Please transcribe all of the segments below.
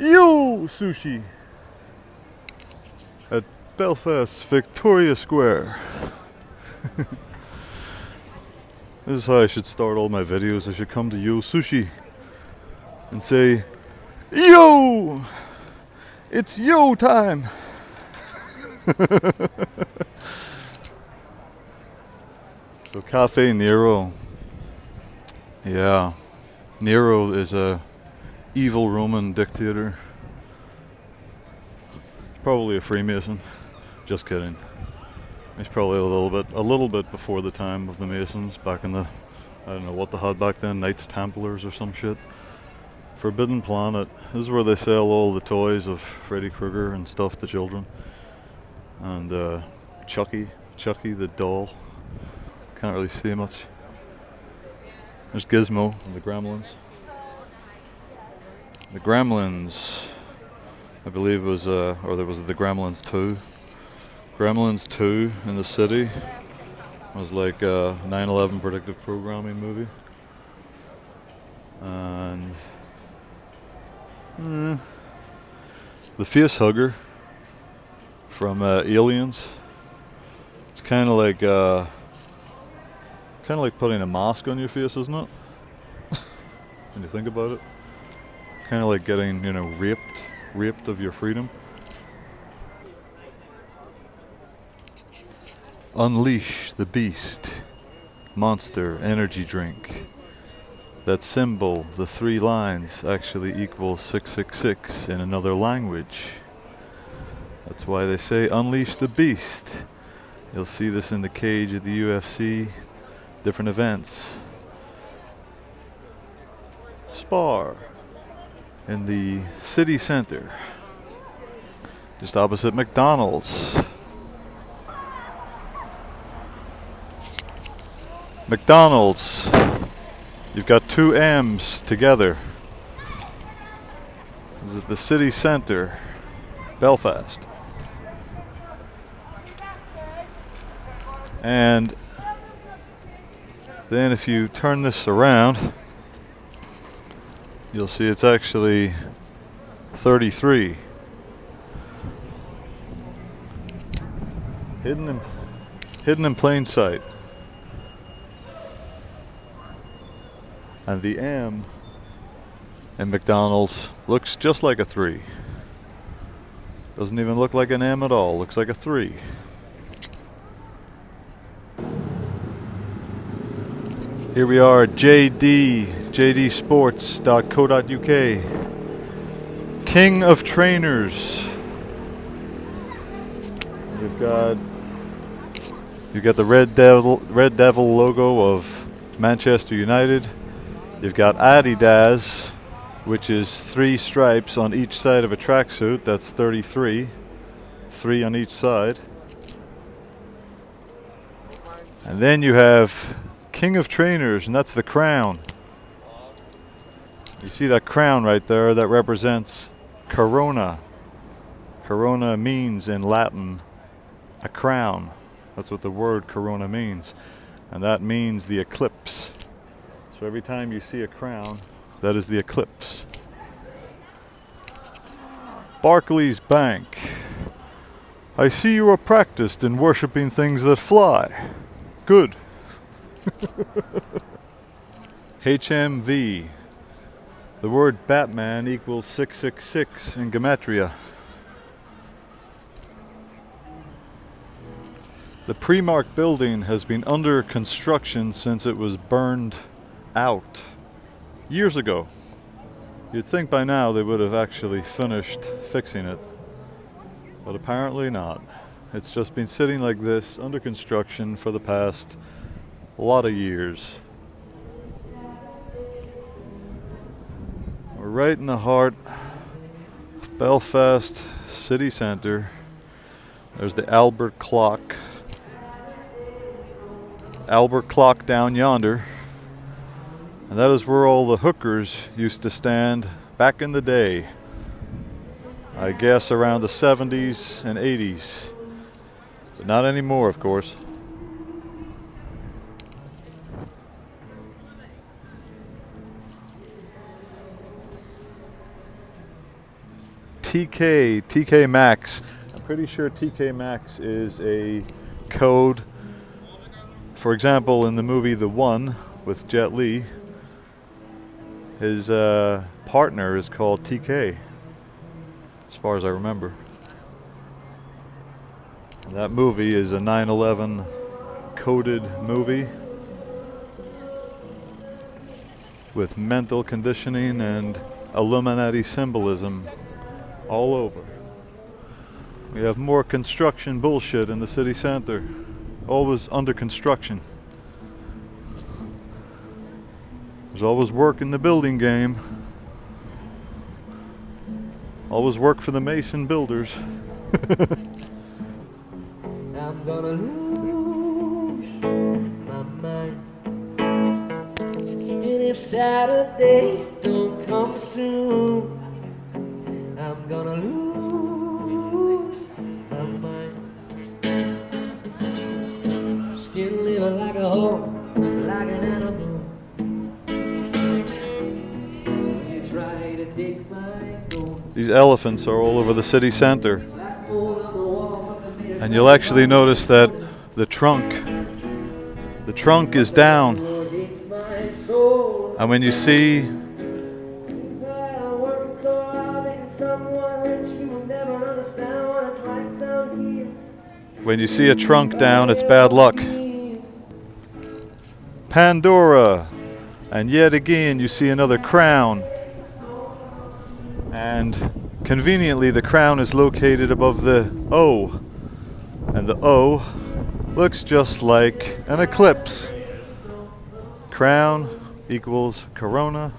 Yo sushi at Belfast Victoria Square. This is how I should start all my videos. I should come to Yo Sushi and say, Yo! It's yo time! So Cafe Nero. Yeah. Nero is a evil Roman dictator. Probably a Freemason. Just kidding. He's probably a little bit before the time of the Masons, back in the, I don't know what they had back then, Knights Templars or some shit. Forbidden Planet. This is where they sell all the toys of Freddy Krueger and stuff to children. And Chucky the doll. Can't really see much. There's Gizmo and the Gremlins. The Gremlins, I believe was, or there was the Gremlins 2. Gremlins 2 in the city was like a 9/11 predictive programming movie. And the Face Hugger from Aliens. It's kind of like putting a mask on your face, isn't it? When you think about it, kind of like getting, raped of your freedom. Unleash the Beast Monster Energy Drink. That symbol, the 3 lines, actually equals 666 in another language. That's why they say Unleash the Beast. You'll see this in the cage at the UFC, different events. Spar in the city center, just opposite McDonald's. McDonald's, you've got 2 M's together. This is at the city center, Belfast. And then if you turn this around, you'll see it's actually 33. Hidden in plain sight. And the M in McDonald's looks just like a 3. Doesn't even look like an M at all, looks like a 3. Here we are at jdsports.co.uk. King of Trainers. You've got the Red Devil logo of Manchester United. You've got Adidas, which is 3 stripes on each side of a tracksuit. That's 33. 3 on each side. And then you have King of Trainers, and that's the crown. You see that crown right there? That represents Corona. Corona means in Latin a crown. That's what the word Corona means. And that means the eclipse. So every time you see a crown, that is the eclipse. Barclays Bank. I see you are practiced in worshipping things that fly. Good. HMV. The word Batman equals 666 in Gematria. The Primark building has been under construction since it was burned out years ago. You'd think by now they would have actually finished fixing it, but apparently not. It's just been sitting like this under construction for the past lot of years. We're right in the heart of Belfast city centre. There's the Albert Clock down yonder. And that is where all the hookers used to stand back in the day. I guess around the 70s and 80s. But not anymore, of course. TK Maxx. I'm pretty sure TK Maxx is a code. For example, in the movie The One with Jet Li, his partner is called TK, as far as I remember. That movie is a 9/11 coded movie with mental conditioning and Illuminati symbolism all over. We have more construction bullshit in the city center. Always under construction. There's always work in the building game. Always work for the mason builders. I'm gonna lose my mind. And if Saturday don't come soon, I'm gonna lose my mind. Skin living like a hawk, like an animal. You try to take my gold. These elephants are all over the city center. And you'll actually notice that the trunk is down. And when you see a trunk down, it's bad luck. Pandora. And yet again you see another crown. And conveniently the crown is located above the O. And the O looks just like an eclipse. Crown equals corona,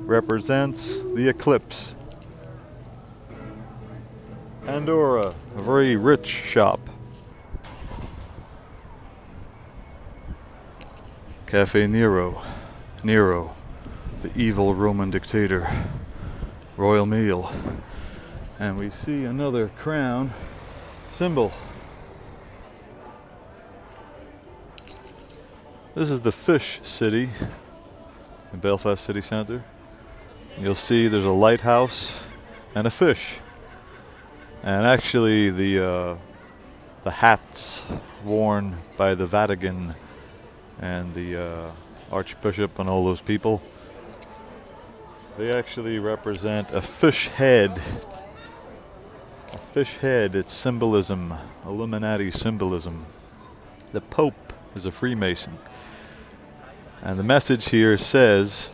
represents the eclipse. Pandora, a very rich shop. Cafe Nero, the evil Roman dictator. Royal meal. And we see another crown symbol. This is the Fish City in Belfast City Centre. You'll see there's a lighthouse and a fish. And actually the hats worn by the Vatican and the Archbishop and all those people, they actually represent a fish head. A fish head, it's symbolism, Illuminati symbolism. The Pope is a Freemason. And the message here says,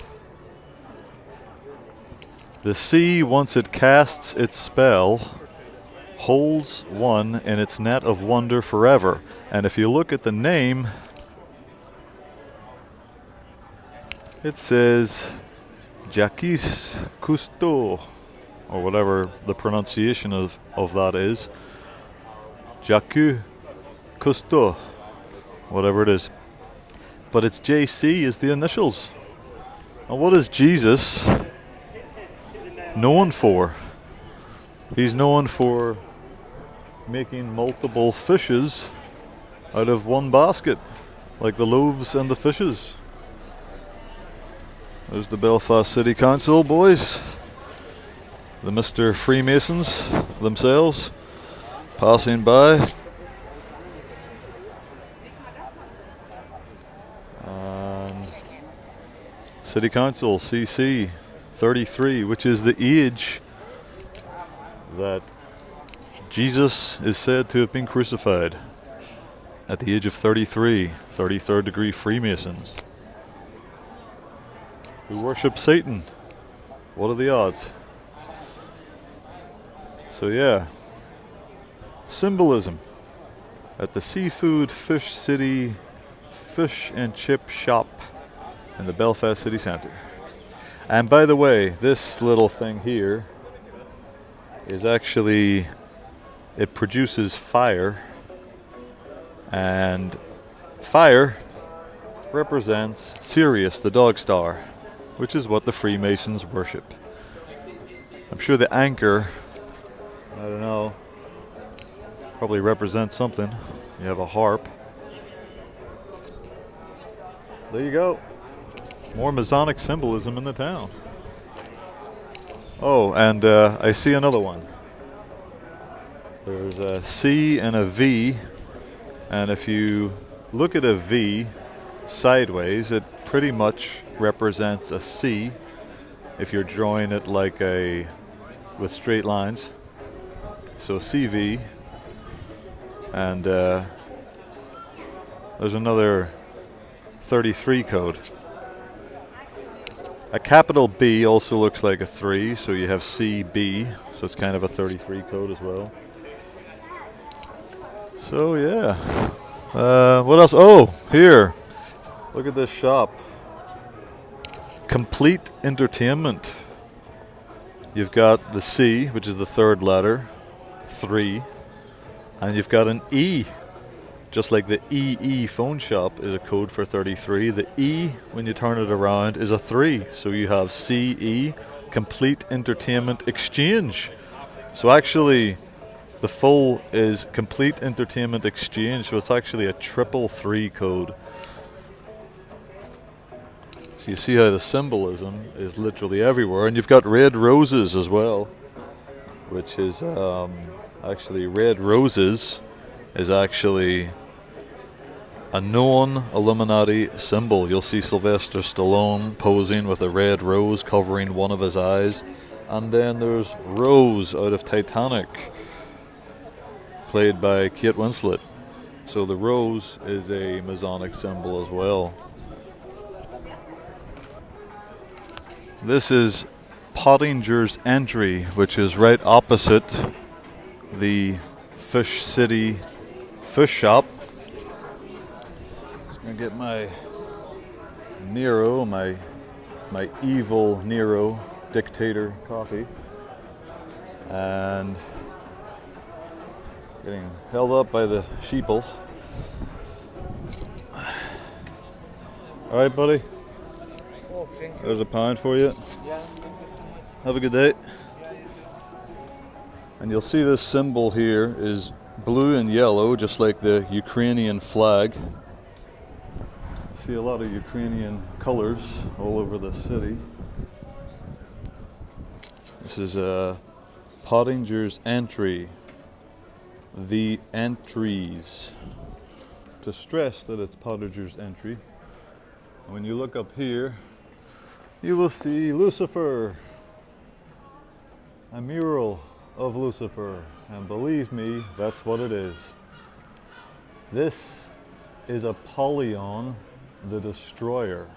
the sea, once it casts its spell, holds one in its net of wonder forever. And if you look at the name, it says Jacques Cousteau, or whatever the pronunciation of that is. Jacques Cousteau, whatever it is. But it's JC is the initials. And what is Jesus known for? He's known for making multiple fishes out of one basket, like the loaves and the fishes. There's the Belfast City Council, boys. The Mr. Freemasons themselves passing by. And City Council CC 33, which is the age that Jesus is said to have been crucified. At the age of 33, 33rd degree Freemasons who worship Satan. What are the odds? So yeah, symbolism at the Seafood Fish City Fish and Chip Shop in the Belfast City Centre. And by the way, this little thing here is actually, it produces fire, and fire represents Sirius, the dog star, which is what the Freemasons worship. I'm sure the anchor, I don't know, probably represents something. You have a harp. There you go. More Masonic symbolism in the town. Oh, and I see another one. There's a C and a V, and if you look at a V sideways, it pretty much represents a C if you're drawing it like a with straight lines. So CV, and there's another 33 code. A capital B also looks like a 3, so you have CB, so it's kind of a 33 code as well. So yeah. What else? Oh, here. Look at this shop. Complete Entertainment. You've got the C, which is the third letter, 3, and you've got an E. Just like the EE phone shop is a code for 33, the E, when you turn it around, is a 3. So you have CE, Complete Entertainment Exchange. So actually, the full is Complete Entertainment Exchange, so it's actually a 333 code. So you see how the symbolism is literally everywhere. And you've got red roses as well, which is actually red roses is actually a known Illuminati symbol. You'll see Sylvester Stallone posing with a red rose covering one of his eyes. And then there's Rose out of Titanic, played by Kate Winslet. So the rose is a Masonic symbol as well. This is Pottinger's Entry, which is right opposite the Fish City fish shop. Just gonna get my Nero, my evil Nero dictator coffee, and getting held up by the sheeple. All right, buddy. There's a pound for you. Have a good day. And you'll see this symbol here is blue and yellow, just like the Ukrainian flag. See a lot of Ukrainian colors all over the city. This is Pottinger's Entry. The entries. To stress that it's Pottinger's Entry. When you look up here, you will see Lucifer, a mural of Lucifer, and believe me, that's what it is. This is Apollyon the Destroyer,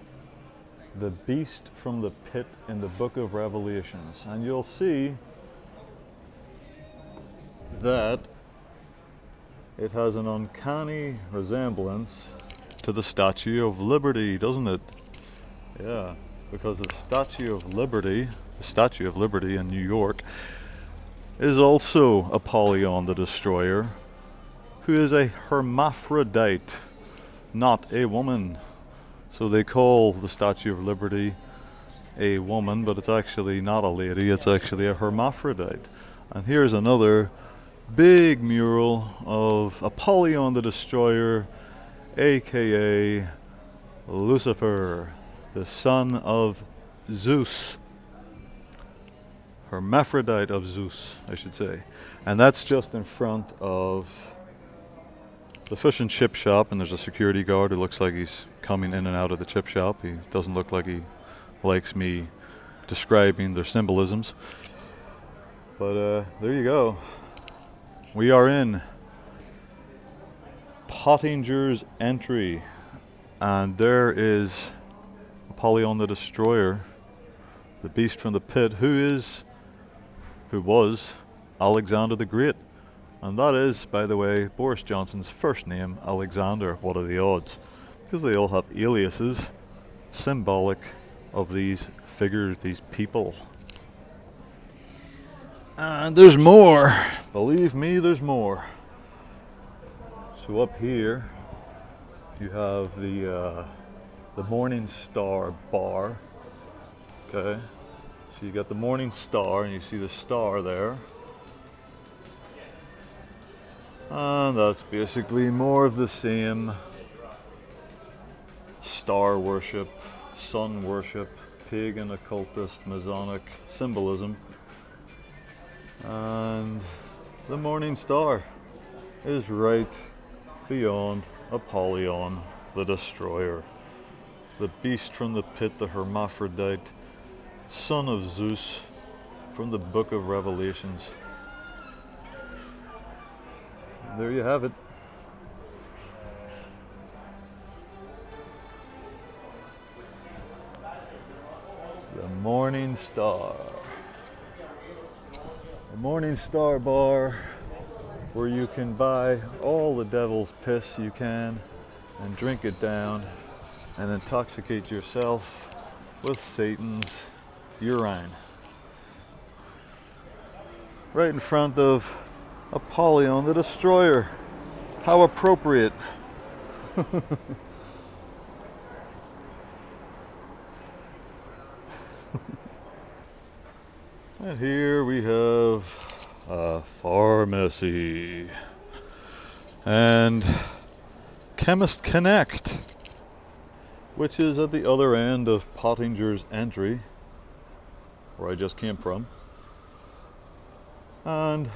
the beast from the pit in the book of Revelations, and you'll see that it has an uncanny resemblance to the Statue of Liberty, doesn't it? Yeah. Because the Statue of Liberty in New York, is also Apollyon the Destroyer, who is a hermaphrodite, not a woman. So they call the Statue of Liberty a woman, but it's actually not a lady, it's actually a hermaphrodite. And here's another big mural of Apollyon the Destroyer, aka Lucifer, the son of Zeus, hermaphrodite of Zeus, I should say. And that's just in front of the fish and chip shop, and there's a security guard who looks like he's coming in and out of the chip shop. He doesn't look like he likes me describing their symbolisms. But there you go. We are in Pottinger's Entry, and there is Apollyon the Destroyer, the beast from the pit, who was Alexander the Great. And that is, by the way, Boris Johnson's first name, Alexander. What are the odds? Because they all have aliases symbolic of these figures, these people. And there's more. Believe me, there's more. So up here, you have the Morning Star bar. Okay, so you got the Morning Star, and you see the star there. And that's basically more of the same. Star worship, sun worship, pagan, occultist, Masonic symbolism. And the Morning Star is right beyond Apollyon the Destroyer, the beast from the pit, the hermaphrodite, son of Zeus from the book of Revelations. And there you have it. The Morning Star. The Morning Star Bar, where you can buy all the devil's piss you can and drink it down and intoxicate yourself with Satan's urine. Right in front of Apollyon the Destroyer. How appropriate. And here we have a pharmacy and Chemist Connect, which is at the other end of Pottinger's Entry, where I just came from. And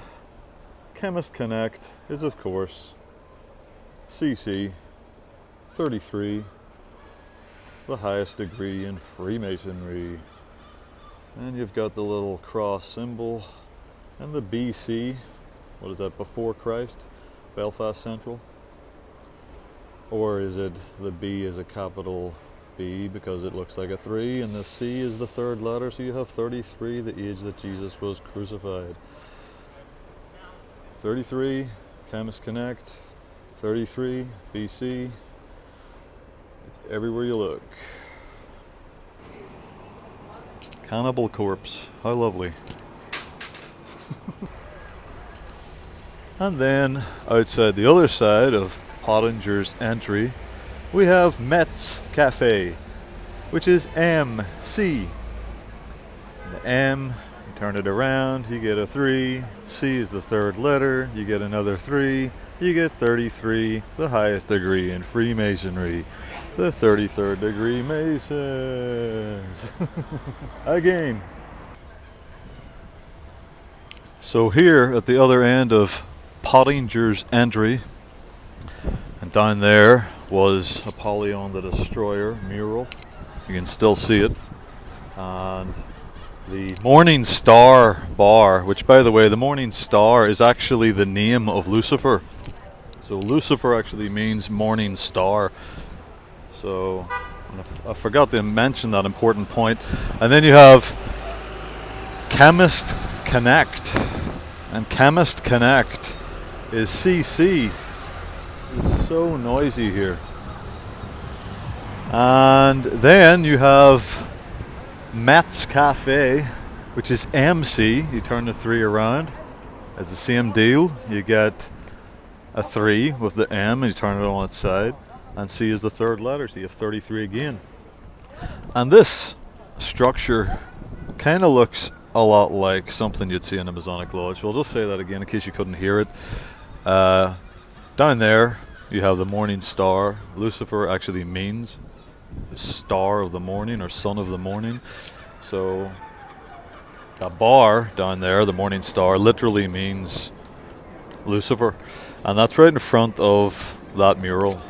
Chemist Connect is, of course, CC 33, the highest degree in Freemasonry. And you've got the little cross symbol and the BC, what is that, before Christ, Belfast Central? Or is it the B is a capital B because it looks like a 3 and the C is the third letter, so you have 33, the age that Jesus was crucified. 33, Chemist Connect, 33, BC, it's everywhere you look. Cannibal Corpse, how lovely. And then outside the other side of Pottinger's Entry, we have Metz Cafe, which is MC. The M, you turn it around, you get a 3. C is the third letter, you get another 3. You get 33, the highest degree in Freemasonry. The 33rd degree Masons. Again. So here at the other end of Pottinger's Entry, and down there was Apollyon the Destroyer mural. You can still see it. And the Morning Star Bar, which, by the way, the Morning Star is actually the name of Lucifer. So Lucifer actually means morning star. So I forgot to mention that important point. And then you have Chemist Connect. And Chemist Connect is CC. It's so noisy here. And then you have Metz Cafe, which is MC. You turn the 3 around. It's the same deal. You get a 3 with the M and you turn it on its side. And C is the third letter, so you have 33 again. And this structure kind of looks a lot like something you'd see in a Masonic Lodge. We'll just say that again in case you couldn't hear it. Down there, you have the Morning Star. Lucifer actually means star of the morning or son of the morning. So that bar down there, the Morning Star, literally means Lucifer. And that's right in front of that mural.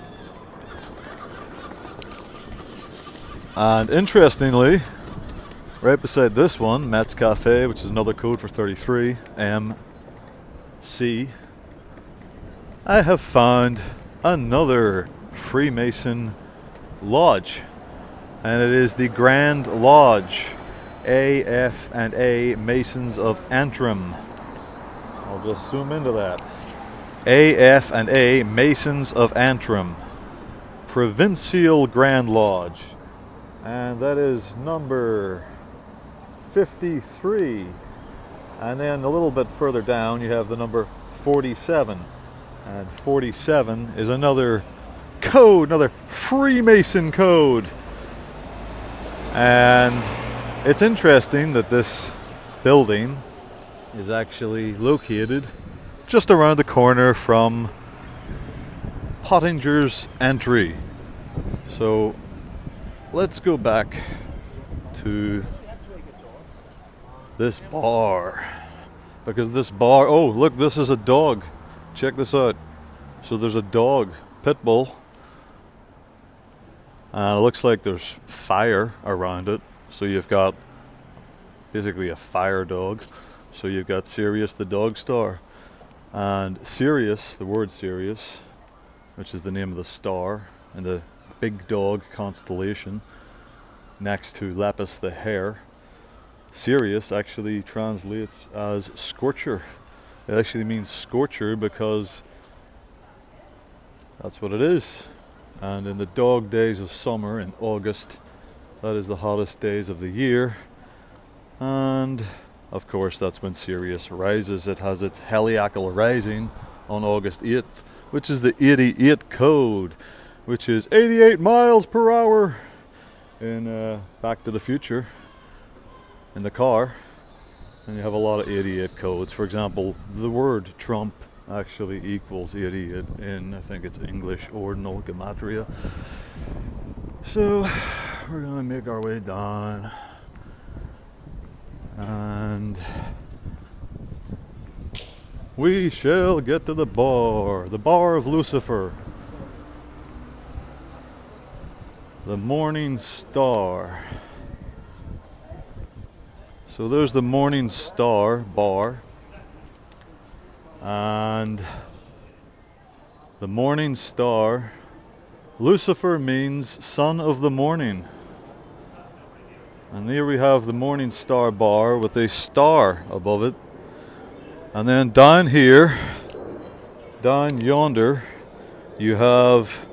And interestingly, right beside this one, Metz Cafe, which is another code for 33, MC, I have found another Freemason lodge. And it is the Grand Lodge, AF&A Masons of Antrim. I'll just zoom into that. AF&A Masons of Antrim, Provincial Grand Lodge. And that is number 53. And then a little bit further down you have the number 47. And 47 is another code, another Freemason code. And it's interesting that this building is actually located just around the corner from Pottinger's Entry. So let's go back to this bar. because this bar, oh look, this is a dog. Check this out. So there's a dog, pit bull, and it looks like there's fire around it. So you've got basically a fire dog. So you've got Sirius the dog star, and Sirius, the word Sirius, which is the name of the star in the big dog constellation next to Lepus the hare. Sirius actually translates as scorcher. It actually means scorcher because that's what it is. And in the dog days of summer in August, that is the hottest days of the year. And of course, that's when Sirius rises. It has its heliacal rising on August 8th, which is the 88 code, which is 88 miles per hour in Back to the Future in the car. And you have a lot of 88 codes. For example, the word Trump actually equals 88 in, I think it's English ordinal gematria. So we're gonna make our way down, and we shall get to the bar of Lucifer, the Morning Star. So there's the Morning Star bar, and the Morning Star, Lucifer means son of the morning. And here we have the Morning Star bar with a star above it. And then down here, down yonder, you have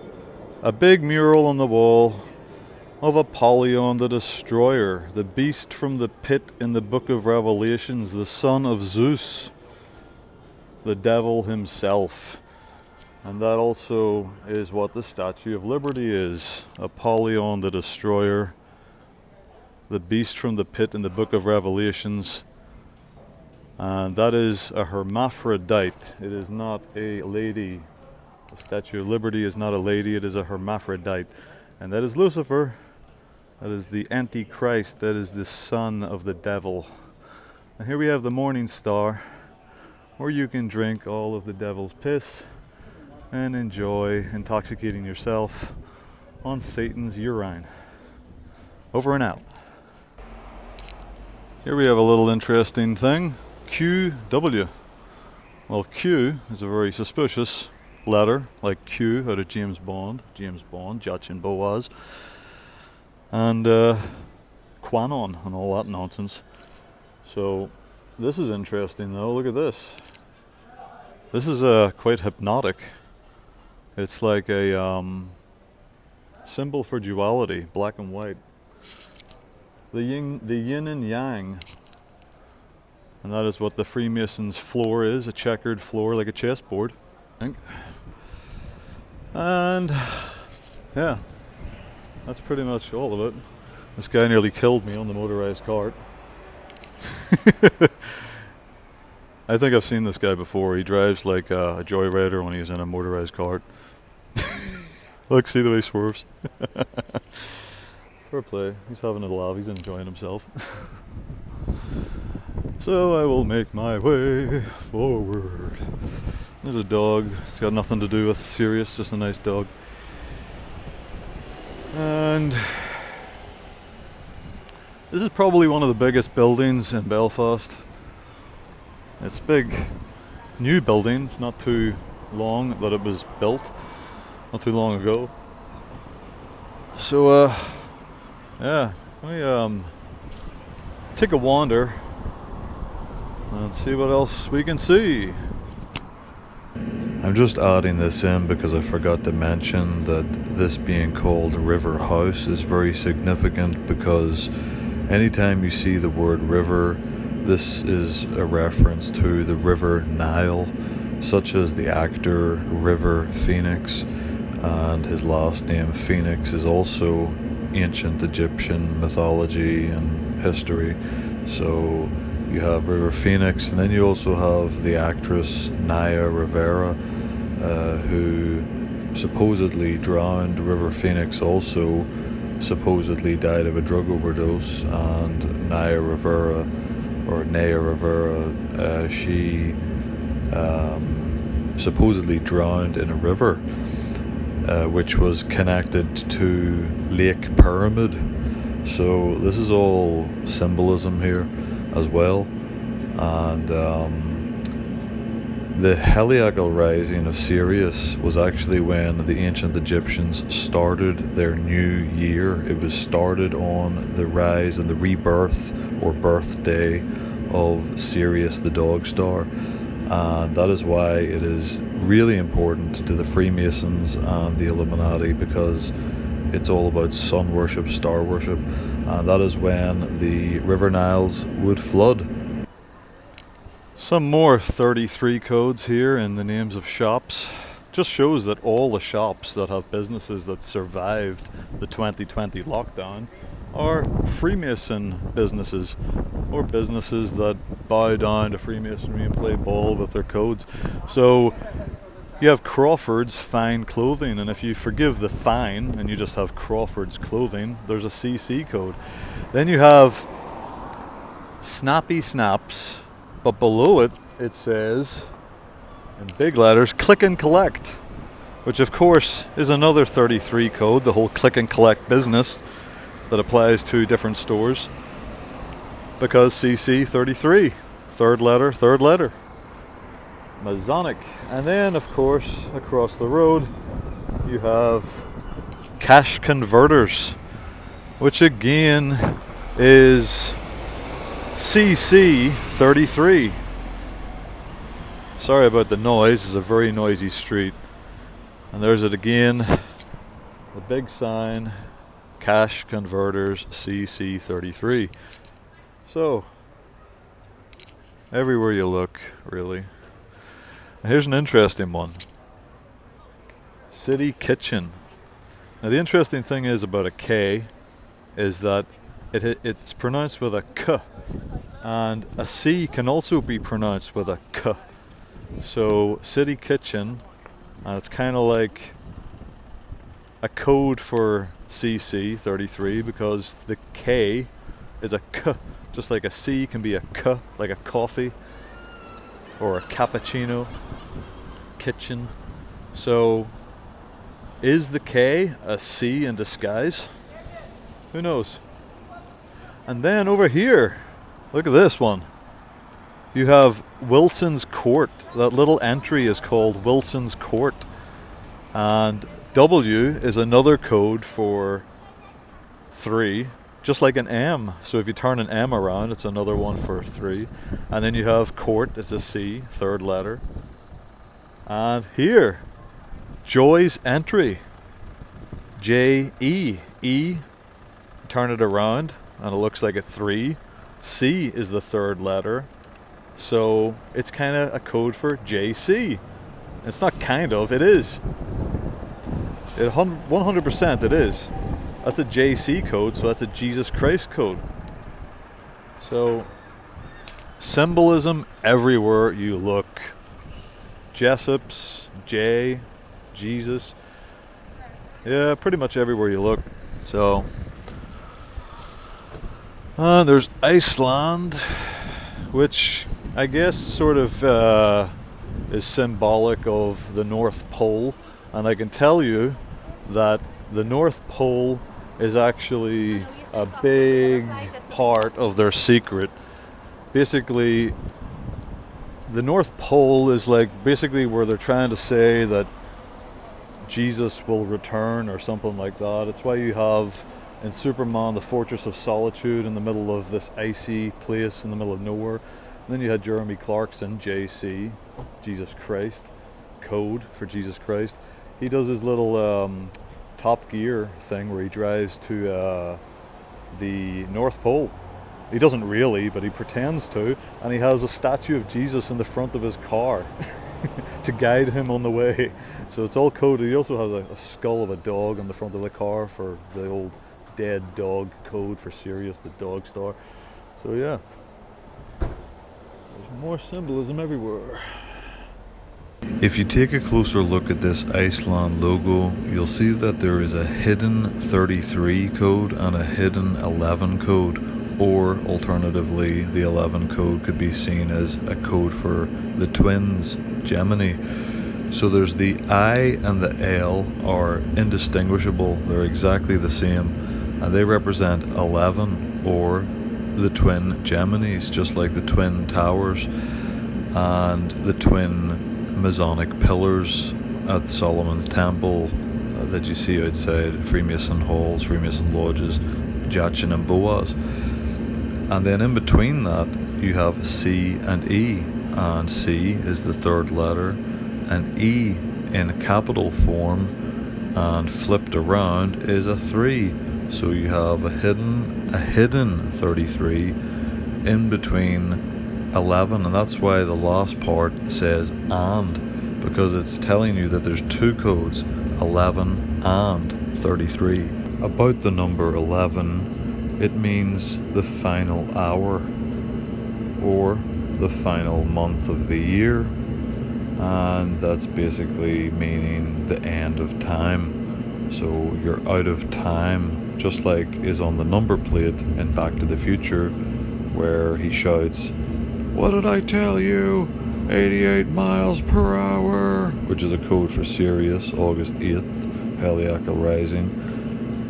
a big mural on the wall of Apollyon the Destroyer, the beast from the pit in the book of Revelations, the son of Zeus, the devil himself. And that also is what the Statue of Liberty is. Apollyon the Destroyer, the beast from the pit in the book of Revelations. And that is a hermaphrodite. It is not a lady. The Statue of Liberty is not a lady, it is a hermaphrodite. And that is Lucifer. That is the Antichrist. That is the son of the devil. And here we have the Morning Star, where you can drink all of the devil's piss and enjoy intoxicating yourself on Satan's urine. Over and out. Here we have a little interesting thing. QW. Well, Q is a very suspicious letter, like Q out of James Bond, Judge and Boaz, and Quanon and all that nonsense. So this is interesting though. Look at this. This is quite hypnotic. It's like a symbol for duality, black and white. The yin and yang. And that is what the Freemasons' floor is, a checkered floor like a chessboard, I think. And yeah, that's pretty much all of it. This guy nearly killed me on the motorized cart. I think I've seen this guy before. He drives like a joyrider when he's in a motorized cart. Look, see the way he swerves. Fair play. He's having a laugh. He's enjoying himself. So I will make my way forward. There's a dog. It's got nothing to do with Sirius, just a nice dog. And this is probably one of the biggest buildings in Belfast. It's big, new building. It's not too long that it was built, not too long ago. So yeah, let me take a wander and see what else we can see. I'm just adding this in because I forgot to mention that this being called River House is very significant, because anytime you see the word river, this is a reference to the River Nile, such as the actor River Phoenix, and his last name Phoenix is also ancient Egyptian mythology and history. So you have River Phoenix, and then you also have the actress Naya Rivera, who supposedly drowned. River Phoenix also supposedly died of a drug overdose, and Naya Rivera or Nea Rivera, she supposedly drowned in a river, which was connected to Lake Pyramid. So this is all symbolism here as well. And the heliacal rising of Sirius was actually when the ancient Egyptians started their new year. It was started on the rise and the rebirth or birthday of Sirius the dog star. And that is why it is really important to the Freemasons and the Illuminati, because it's all about sun worship, star worship, and that is when the River Niles would flood. Some more 33 codes here in the names of shops. Just shows that all the shops that have businesses that survived the 2020 lockdown are Freemason businesses, or businesses that bow down to Freemasonry and play ball with their codes. So you have Crawford's Fine Clothing, and if you forgive the fine and you just have Crawford's Clothing, there's a CC code. Then you have Snappy Snaps, but below it, it says in big letters, Click and Collect, which of course is another 33 code, the whole click and collect business that applies to different stores, because CC 33, third letter, Masonic. And then of course across the road you have Cash Converters, which again is CC 33. Sorry about the noise, it's a very noisy street. And there's it again, the big sign, Cash Converters CC 33. So everywhere you look, really. And here's an interesting one. City Kitchen. Now the interesting thing is about a K is that it's pronounced with a K, and a C can also be pronounced with a K. So City Kitchen, and it's kind of like a code for CC 33, because the K is a K, just like a C can be a K, like a coffee or a cappuccino. Kitchen. So is the K a C in disguise? Who knows? And then over here, look at this one. You have Wilson's Court. That little entry is called Wilson's Court. And W is another code for 3, just like an M. So if you turn an M around, it's another one for 3. And then you have Court, it's a C, third letter. And here, Joy's Entry, J-E. E, turn it around, and it looks like a 3. C is the third letter. So it's kind of a code for JC. It's not kind of, it is. 100% it is. That's a JC code, so that's a Jesus Christ code. So symbolism everywhere you look. Jessup's, J, Jesus. Yeah, pretty much everywhere you look. So there's Iceland, which I guess sort of is symbolic of the North Pole. And I can tell you that the North Pole is actually a big part of their secret. Basically, the North Pole is like basically where they're trying to say that Jesus will return or something like that. It's why you have in Superman the Fortress of Solitude in the middle of this icy place in the middle of nowhere. And then you had Jeremy Clarkson, JC, Jesus Christ, code for Jesus Christ. He does his little Top Gear thing where he drives to the North Pole. He doesn't really, but he pretends to, and he has a statue of Jesus in the front of his car to guide him on the way. So it's all coded. He also has a skull of a dog on the front of the car for the old dead dog code for Sirius, the dog star. So yeah, there's more symbolism everywhere. If you take a closer look at this Iceland logo, you'll see that there is a hidden 33 code and a hidden 11 code. or alternatively, the 11 code could be seen as a code for the twins, Gemini. So there's the I and the L are indistinguishable, they're exactly the same, and they represent 11, or the twin Geminis, just like the twin towers and the twin Masonic pillars at Solomon's Temple that you see outside Freemason halls, Freemason lodges, Jachin and Boaz. And then in between that you have C and E, and C is the third letter, and E in capital form and flipped around is a 3. So you have a hidden 33 in between 11, and that's why the last part says and, because it's telling you that there's two codes, 11 and 33. About the number 11, it means the final hour or the final month of the year, and that's basically meaning the end of time. So you're out of time, just like is on the number plate in Back to the Future, where he shouts, "What did I tell you? 88 miles per hour," which is a code for Sirius, August 8th, Heliacal Rising.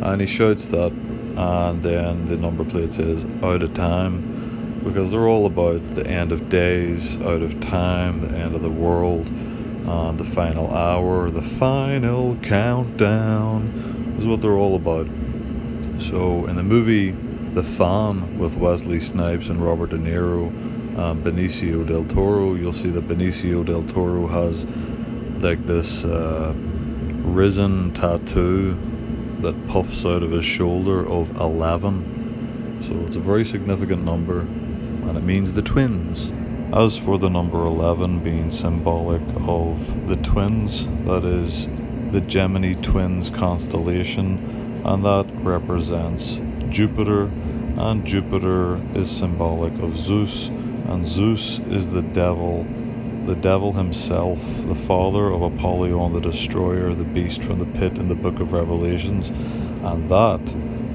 And he shouts that, and then the number plate says out of time, because they're all about the end of days, out of time, the end of the world, and the final hour, the final countdown is what they're all about. So in the movie The Fan with Wesley Snipes and Robert De Niro, Benicio del Toro, you'll see that Benicio del Toro has like this risen tattoo that puffs out of his shoulder of 11. So it's a very significant number, and it means the twins. As for the number 11 being symbolic of the twins, that is the Gemini twins constellation, and that represents Jupiter, and Jupiter is symbolic of Zeus, and Zeus is the devil himself, the father of Apollyon the Destroyer, the beast from the pit in the book of Revelations. And that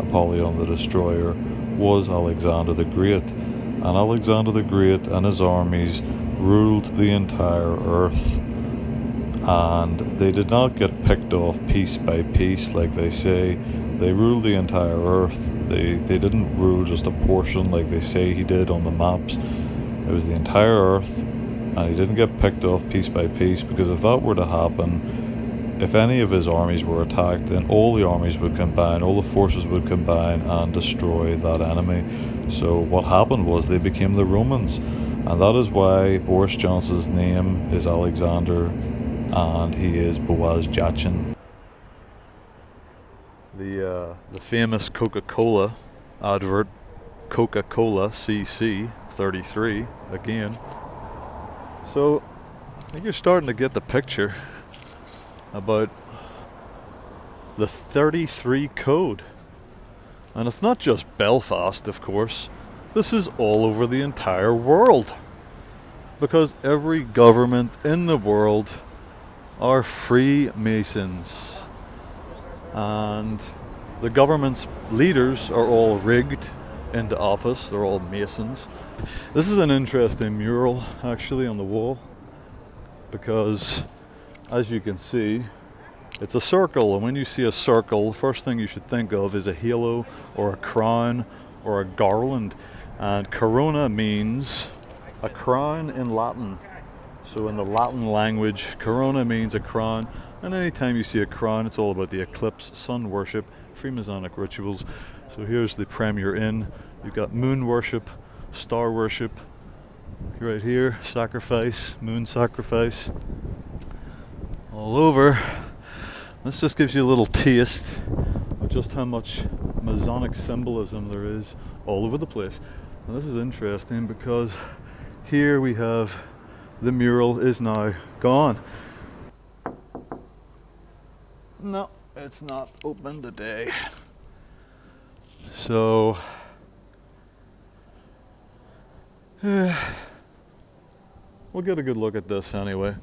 Apollyon the Destroyer was Alexander the Great, and Alexander the Great and his armies ruled the entire earth, and they did not get picked off piece by piece like they say. They ruled the entire earth. They didn't rule just a portion like they say he did on the maps. It was the entire earth, and he didn't get picked off piece by piece, because if that were to happen, if any of his armies were attacked, then all the armies would combine, all the forces would combine and destroy that enemy. So what happened was they became the Romans, and that is why Boris Johnson's name is Alexander and he is Boaz Jachin. The famous Coca-Cola advert, Coca-Cola CC 33 again. So I think you're starting to get the picture about the 33 code. And it's not just Belfast, of course. This is all over the entire world, because every government in the world are Freemasons, and the government's leaders are all rigged into office. They're all Masons. This is an interesting mural actually on the wall, because as you can see, it's a circle, and when you see a circle, the first thing you should think of is a halo or a crown or a garland. And corona means a crown in Latin. So in the Latin language, corona means a crown, and anytime you see a crown, it's all about the eclipse, sun worship, Freemasonic rituals. So here's the Premier Inn. You've got moon worship, star worship, right here, sacrifice, moon sacrifice, all over. This just gives you a little taste of just how much Masonic symbolism there is all over the place. And this is interesting because here we have the mural is now gone. No, it's not open today. So we'll get a good look at this anyway.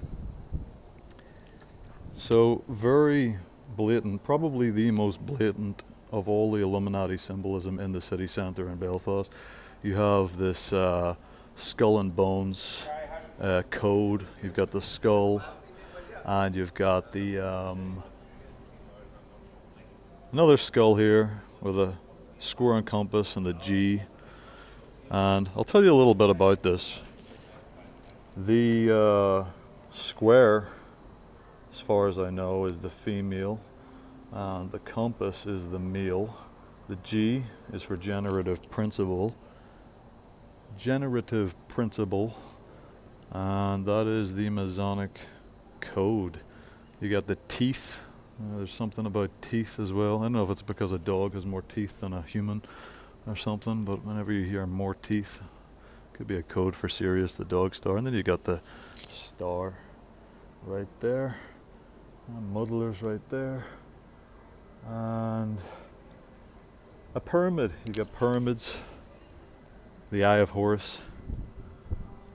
So very blatant, probably the most blatant of all the Illuminati symbolism in the city centre in Belfast. You have this skull and bones code. You've got the skull, and you've got the another skull here with a square and compass and the G. And I'll tell you a little bit about this. The square, as far as I know, is the female, and the compass is the male. The G is for generative principle, and that is the Masonic code. You got the teeth. There's something about teeth as well. I don't know if it's because a dog has more teeth than a human or something, but whenever you hear more teeth, could be a code for Sirius, the dog star. And then you got the star right there, and muddlers right there, and a pyramid. You got pyramids, the Eye of Horus,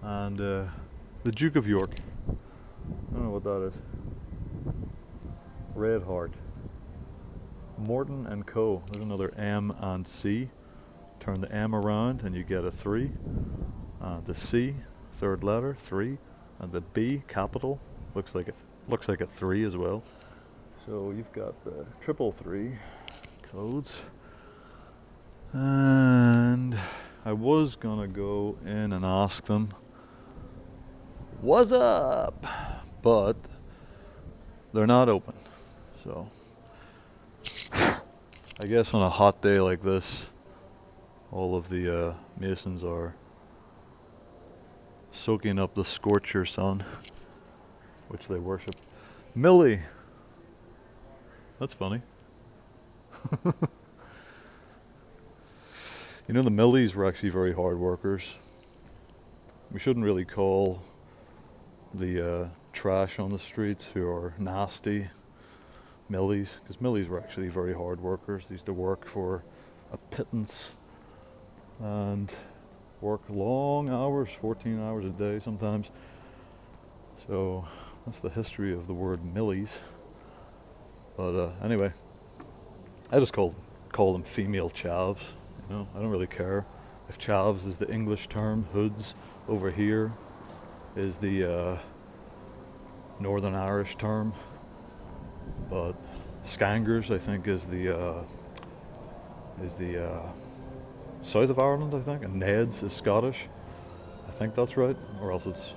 and the Duke of York. I don't know what that is. Red Heart. Morton and Co. There's another M and C. Turn the M around and you get a 3. The C, third letter, 3, and the B, capital, looks like a 3 as well. So you've got the 333 codes. And I was gonna go in and ask them, "What's up?" But they're not open. So I guess on a hot day like this, all of the Masons are soaking up the scorcher sun, which they worship. Millie. That's funny. You know, the Millies were actually very hard workers. We shouldn't really call the trash on the streets who are nasty Millies, because Millies were actually very hard workers. They used to work for a pittance and work long hours, 14 hours a day sometimes. So that's the history of the word Millies. But anyway, I just call them female chavs. You know, I don't really care if chavs is the English term. Hoods over here is the Northern Irish term. But skangers, I think, is the south of Ireland, I think, and Neds is Scottish. I think that's right, or else it's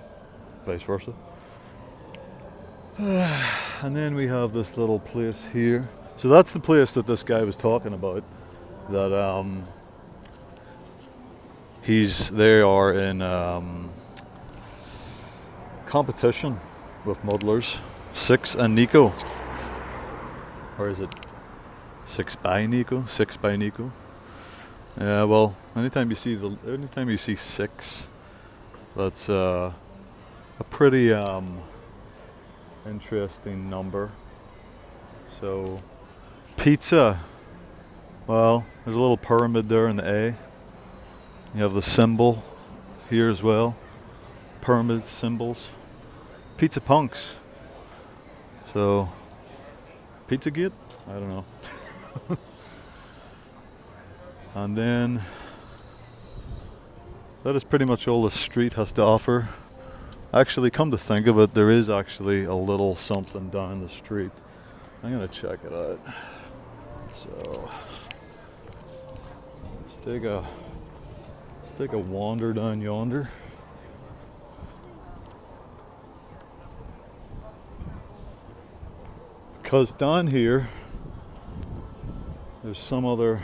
vice versa. And then we have this little place here. So that's the place that this guy was talking about. That they are in competition with muddlers. Six and Nico. Or is it 6 by Nico? 6 by Nico. Yeah, well, anytime you see 6, that's a pretty interesting number. So pizza. Well, there's a little pyramid there in the A. You have the symbol here as well. Pyramid symbols. Pizza punks. So Pizzagate? I don't know. And then that is pretty much all the street has to offer. Actually, come to think of it, there is actually a little something down the street. I'm gonna check it out. So let's take a wander down yonder. Because down here there's some other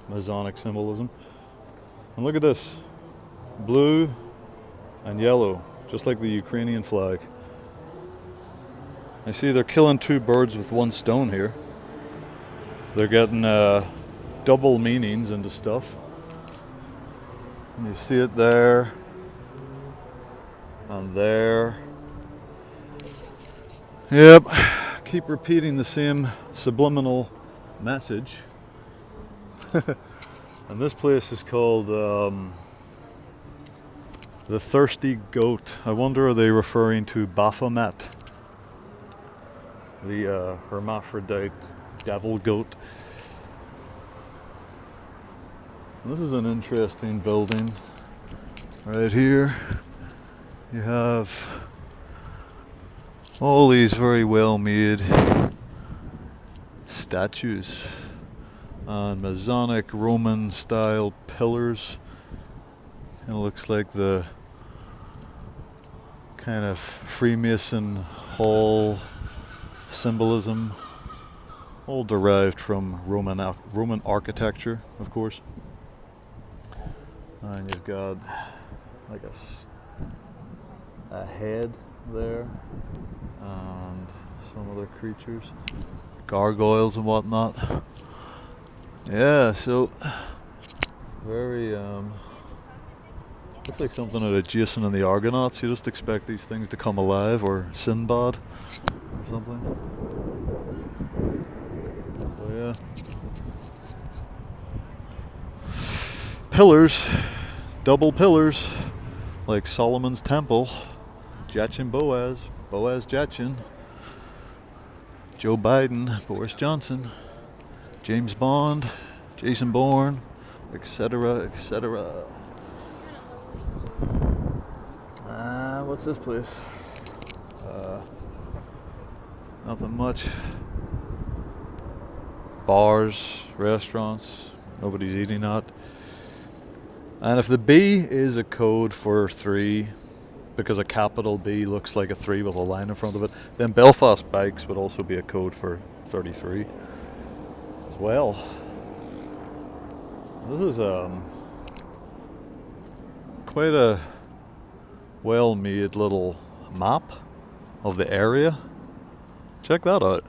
Masonic symbolism. And look at this. Blue and yellow, just like the Ukrainian flag. I see they're killing 2 birds with 1 stone here. They're getting double meanings into stuff. And you see it there and there. Yep, keep repeating the same subliminal message. And this place is called the Thirsty Goat. I wonder, are they referring to Baphomet, the hermaphrodite devil goat? This is an interesting building. Right here, you have all these very well made statues and Masonic Roman style pillars. It looks like the kind of Freemason hall symbolism, all derived from Roman architecture, of course. And you've got like a head there and some other creatures, gargoyles and whatnot. Yeah, so very looks like something out of Jason and the Argonauts. You just expect these things to come alive, or Sinbad or something. So yeah, pillars, double pillars, like Solomon's Temple, Jachin Boaz, Boaz Jachin, Joe Biden, Boris Johnson, James Bond, Jason Bourne, etc., etc. What's this place? Nothing much. Bars, restaurants, nobody's eating at. And if the B is a code for 3, because a capital B looks like a 3 with a line in front of it, then Belfast Bikes would also be a code for 33 as well. This is quite a well-made little map of the area. Check that out.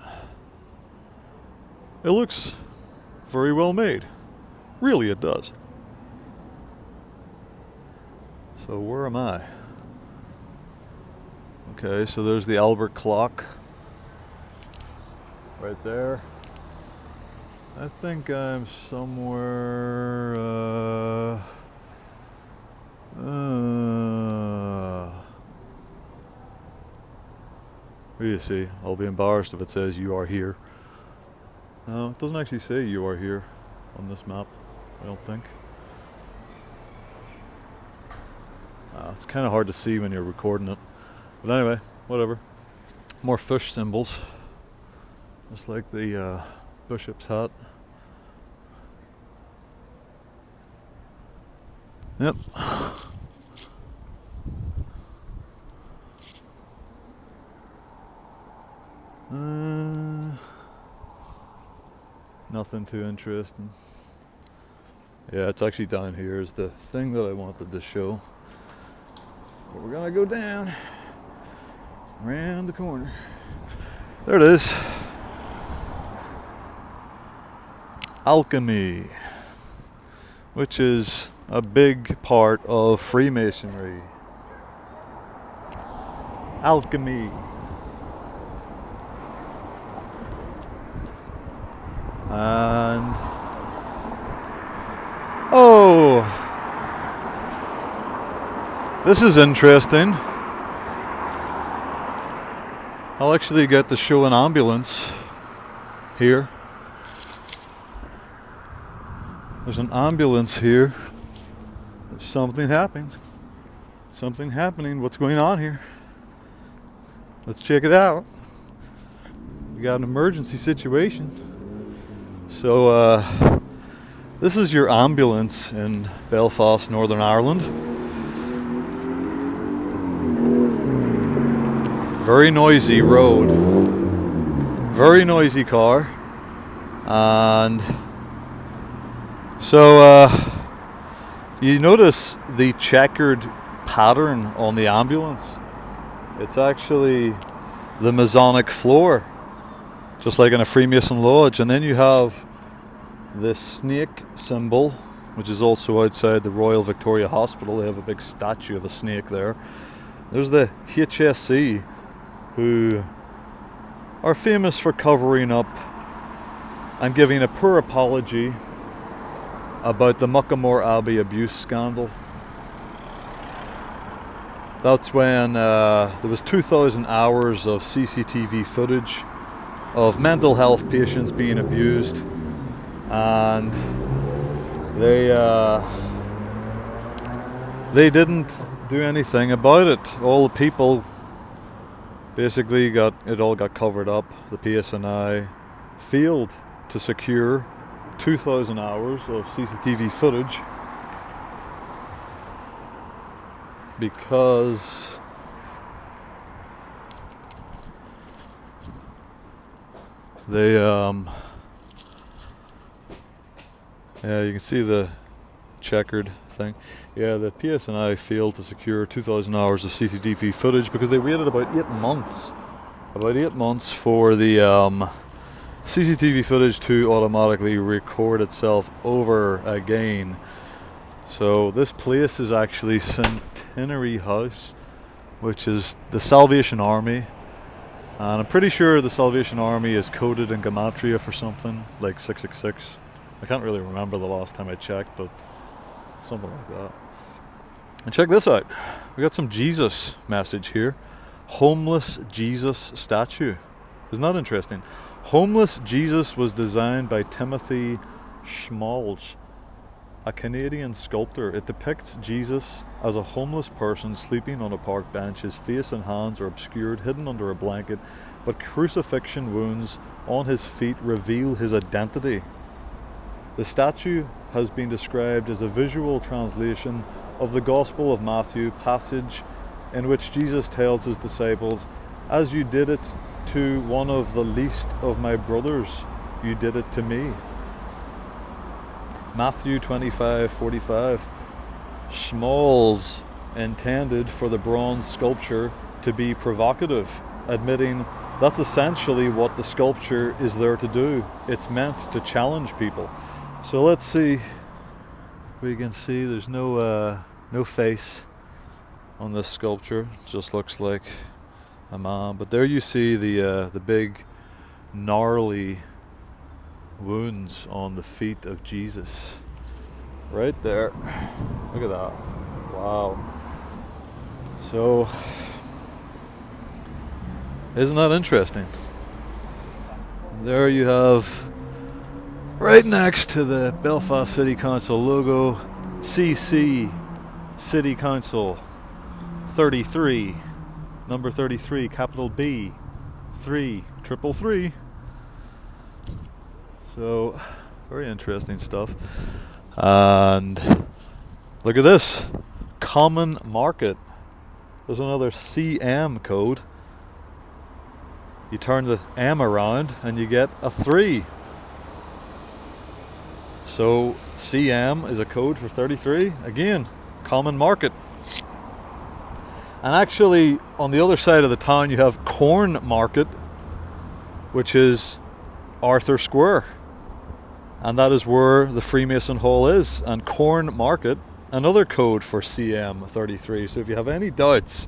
It looks very well made. Really, it does. So where am I? Okay, so there's the Albert clock right there. I think I'm somewhere what do you see? I'll be embarrassed if it says you are here. No, it doesn't actually say you are here on this map, I don't think. It's kind of hard to see when you're recording it. But anyway, whatever. More fish symbols. Just like the bishop's hat. Yep. Nothing too interesting. Yeah, it's actually down here is the thing that I wanted to show. But we're gonna go down around the corner. There it is. Alchemy, which is a big part of Freemasonry. Alchemy. And oh, this is interesting. I'll actually get to show an ambulance here. There's an ambulance here. There's something happening. Something happening. What's going on here? Let's check it out. We got an emergency situation. So this is your ambulance in Belfast, Northern Ireland. Very noisy road. Very noisy car. And so you notice the checkered pattern on the ambulance. It's actually the Masonic floor, just like in a Freemason lodge. And then you have this snake symbol, which is also outside the Royal Victoria Hospital. They have a big statue of a snake there. There's the HSC, who are famous for covering up and giving a poor apology about the Muckamore Abbey abuse scandal. That's when there was 2,000 hours of CCTV footage of mental health patients being abused, and they didn't do anything about it. All the people basically all got covered up. The PSNI failed to secure 2,000 hours of CCTV footage because they yeah, you can see the checkered thing. Yeah, the PSNI failed to secure 2,000 hours of CCTV footage because they waited about 8 months. About 8 months for the CCTV footage to automatically record itself over again. So this place is actually Centenary House, which is the Salvation Army. And I'm pretty sure the Salvation Army is coded in Gematria for something, like 666. I can't really remember the last time I checked, but something like that. And check this out. We got some Jesus message here. Homeless Jesus statue. Isn't that interesting? Homeless Jesus was designed by Timothy Schmalz, a Canadian sculptor. It depicts Jesus as a homeless person sleeping on a park bench. His face and hands are obscured, hidden under a blanket, but crucifixion wounds on his feet reveal his identity. The statue has been described as a visual translation of the Gospel of Matthew passage in which Jesus tells his disciples, "As you did it to one of the least of my brothers, you did it to me." Matthew 25:45. Schmalz intended for the bronze sculpture to be provocative, admitting that's essentially what the sculpture is there to do. It's meant to challenge people. So let's see. We can see there's no face on this sculpture. It just looks like a man. But there you see the big gnarly wounds on the feet of Jesus. Right there. Look at that. Wow. So, isn't that interesting? There you have, right next to the Belfast City Council logo, CC City Council 33, number 33, capital B, 333. So, very interesting stuff. And look at this, common market. There's another CM code. You turn the M around and you get a 3. So CM is a code for 33. Again, common market. And actually, on the other side of the town, you have Corn Market, which is Arthur Square. And that is where the Freemason Hall is. And Corn Market, another code for CM33. So if you have any doubts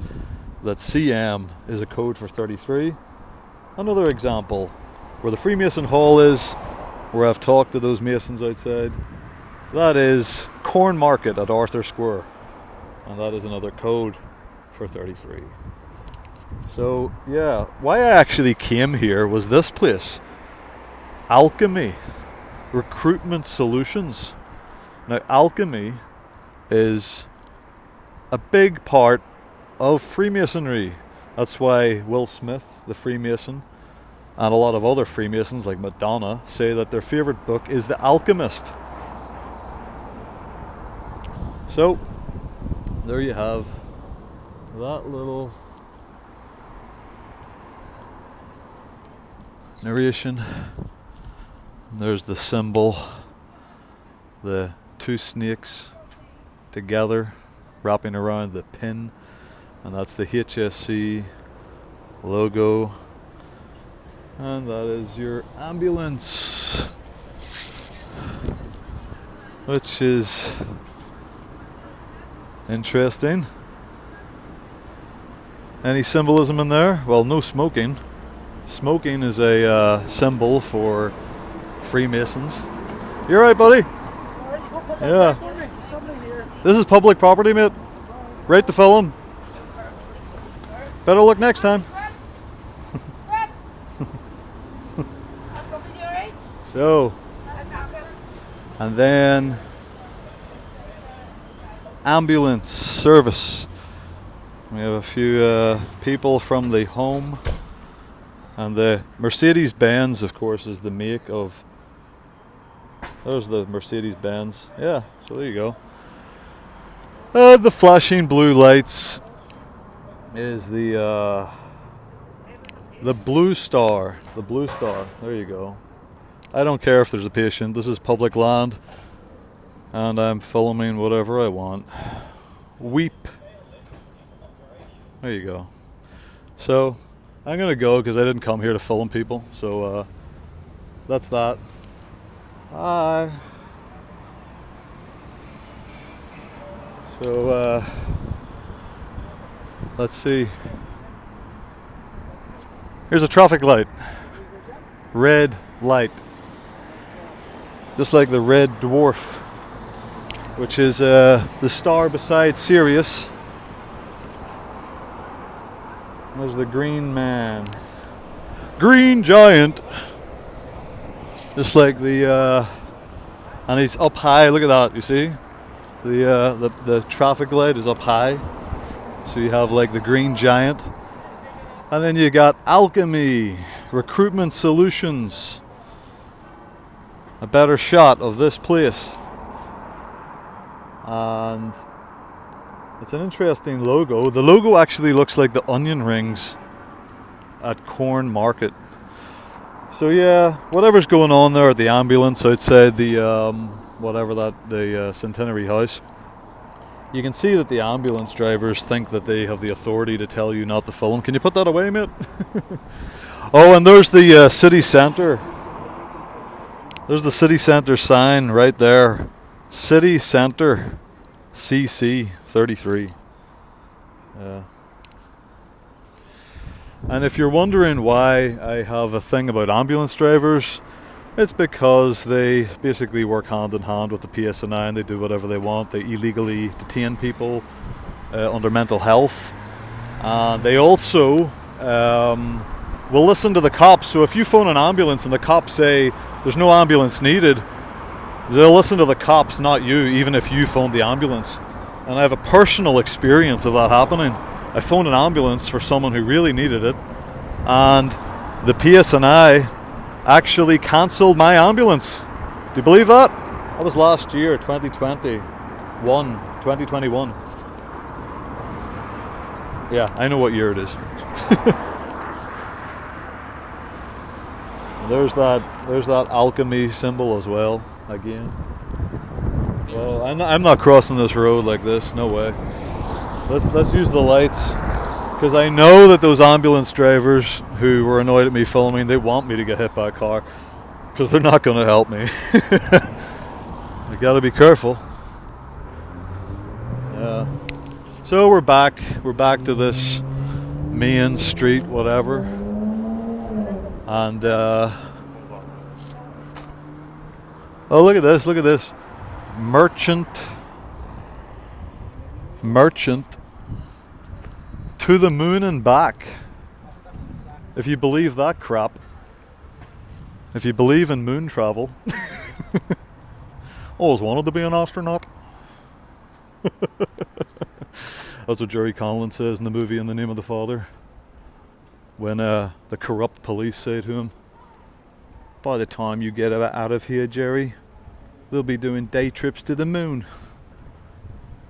that CM is a code for 33, another example where the Freemason Hall is, where I've talked to those masons outside, that is Corn Market at Arthur Square. And that is another code for 33. So yeah, why I actually came here was this place, Alchemy Recruitment Solutions. Now alchemy is a big part of Freemasonry. That's why Will Smith, the Freemason, and a lot of other Freemasons like Madonna say that their favorite book is The Alchemist. So there you have that little narration. And there's the symbol, the two snakes together wrapping around the pin, and that's the HSC logo, and that is your ambulance, which is interesting. Any symbolism in there? Well, no smoking. Smoking is a symbol for Freemasons. You alright, buddy? Yeah. This is public property, mate. Right to film. Better luck next time. So, and then ambulance service. We have a few people from the home, and the Mercedes-Benz, of course, is the make of. There's the Mercedes-Benz. Yeah, so there you go. The flashing blue lights is the Blue Star. The Blue Star. There you go. I don't care if there's a patient. This is public land, and I'm filming whatever I want. Weep. There you go. So I'm gonna go because I didn't come here to film people. So that's that. Bye. So let's see. Here's a traffic light. Red light. Just like the red dwarf, which is the star beside Sirius. And there's the green man. Green giant. Just like the and he's up high. Look at that, you see? The traffic light is up high. So you have like the green giant. And then you got Alchemy, Recruitment Solutions. A better shot of this place. And it's an interesting logo. The logo actually looks like the onion rings at Corn Market. So yeah, whatever's going on there at the ambulance outside the the Centenary House, you can see that the ambulance drivers think that they have the authority to tell you not to film. Can you put that away, mate? Oh, and there's the city centre. There's the city centre sign right there. City Centre, CC 33. Yeah. And if you're wondering why I have a thing about ambulance drivers, it's because they basically work hand in hand with the PSNI and they do whatever they want. They illegally detain people under mental health. They also will listen to the cops. So if you phone an ambulance and the cops say there's no ambulance needed, they'll listen to the cops, not you, even if you phoned the ambulance. And I have a personal experience of that happening. I phoned an ambulance for someone who really needed it, and the PSNI actually cancelled my ambulance. Do you believe that? That was last year, 2021. Yeah, I know what year it is. There's that alchemy symbol as well, again. Well, I'm not crossing this road like this, no way. Let's use the lights, because I know that those ambulance drivers who were annoyed at me filming, they want me to get hit by a car, because they're not going to help me. You gotta be careful. Yeah. So we're back to this main street, whatever. And oh, look at this merchant to the moon and back, if you believe that crap, if you believe in moon travel. Always wanted to be an astronaut. That's what Jerry Conlon says in the movie In the Name of the Father, when the corrupt police say to him, by the time you get out of here, Jerry, they'll be doing day trips to the moon.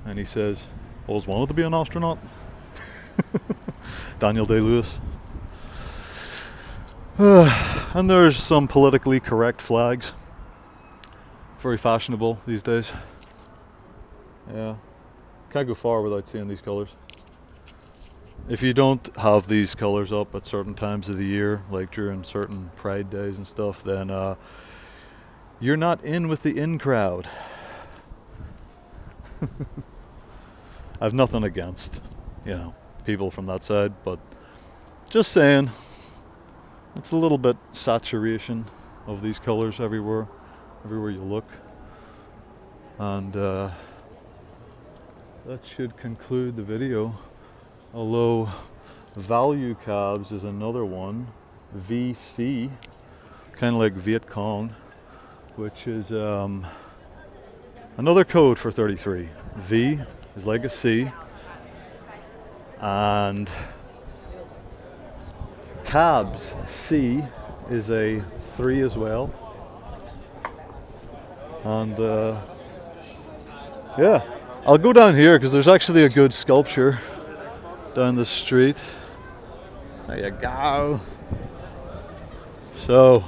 And he says, always wanted to be an astronaut. Daniel Day-Lewis. And there's some politically correct flags. Very fashionable these days. Yeah. Can't go far without seeing these colours. If you don't have these colours up at certain times of the year, like during certain Pride days and stuff, then you're not in with the in crowd. I've nothing against, people from that side, but just saying, it's a little bit saturation of these colours everywhere you look. And that should conclude the video. Although Value Cabs is another one, VC, kind of like Viet Cong, which is another code for 33, V is like a C, and cabs C is a 3 as well. And yeah, I'll go down here because there's actually a good sculpture down the street. There you go. So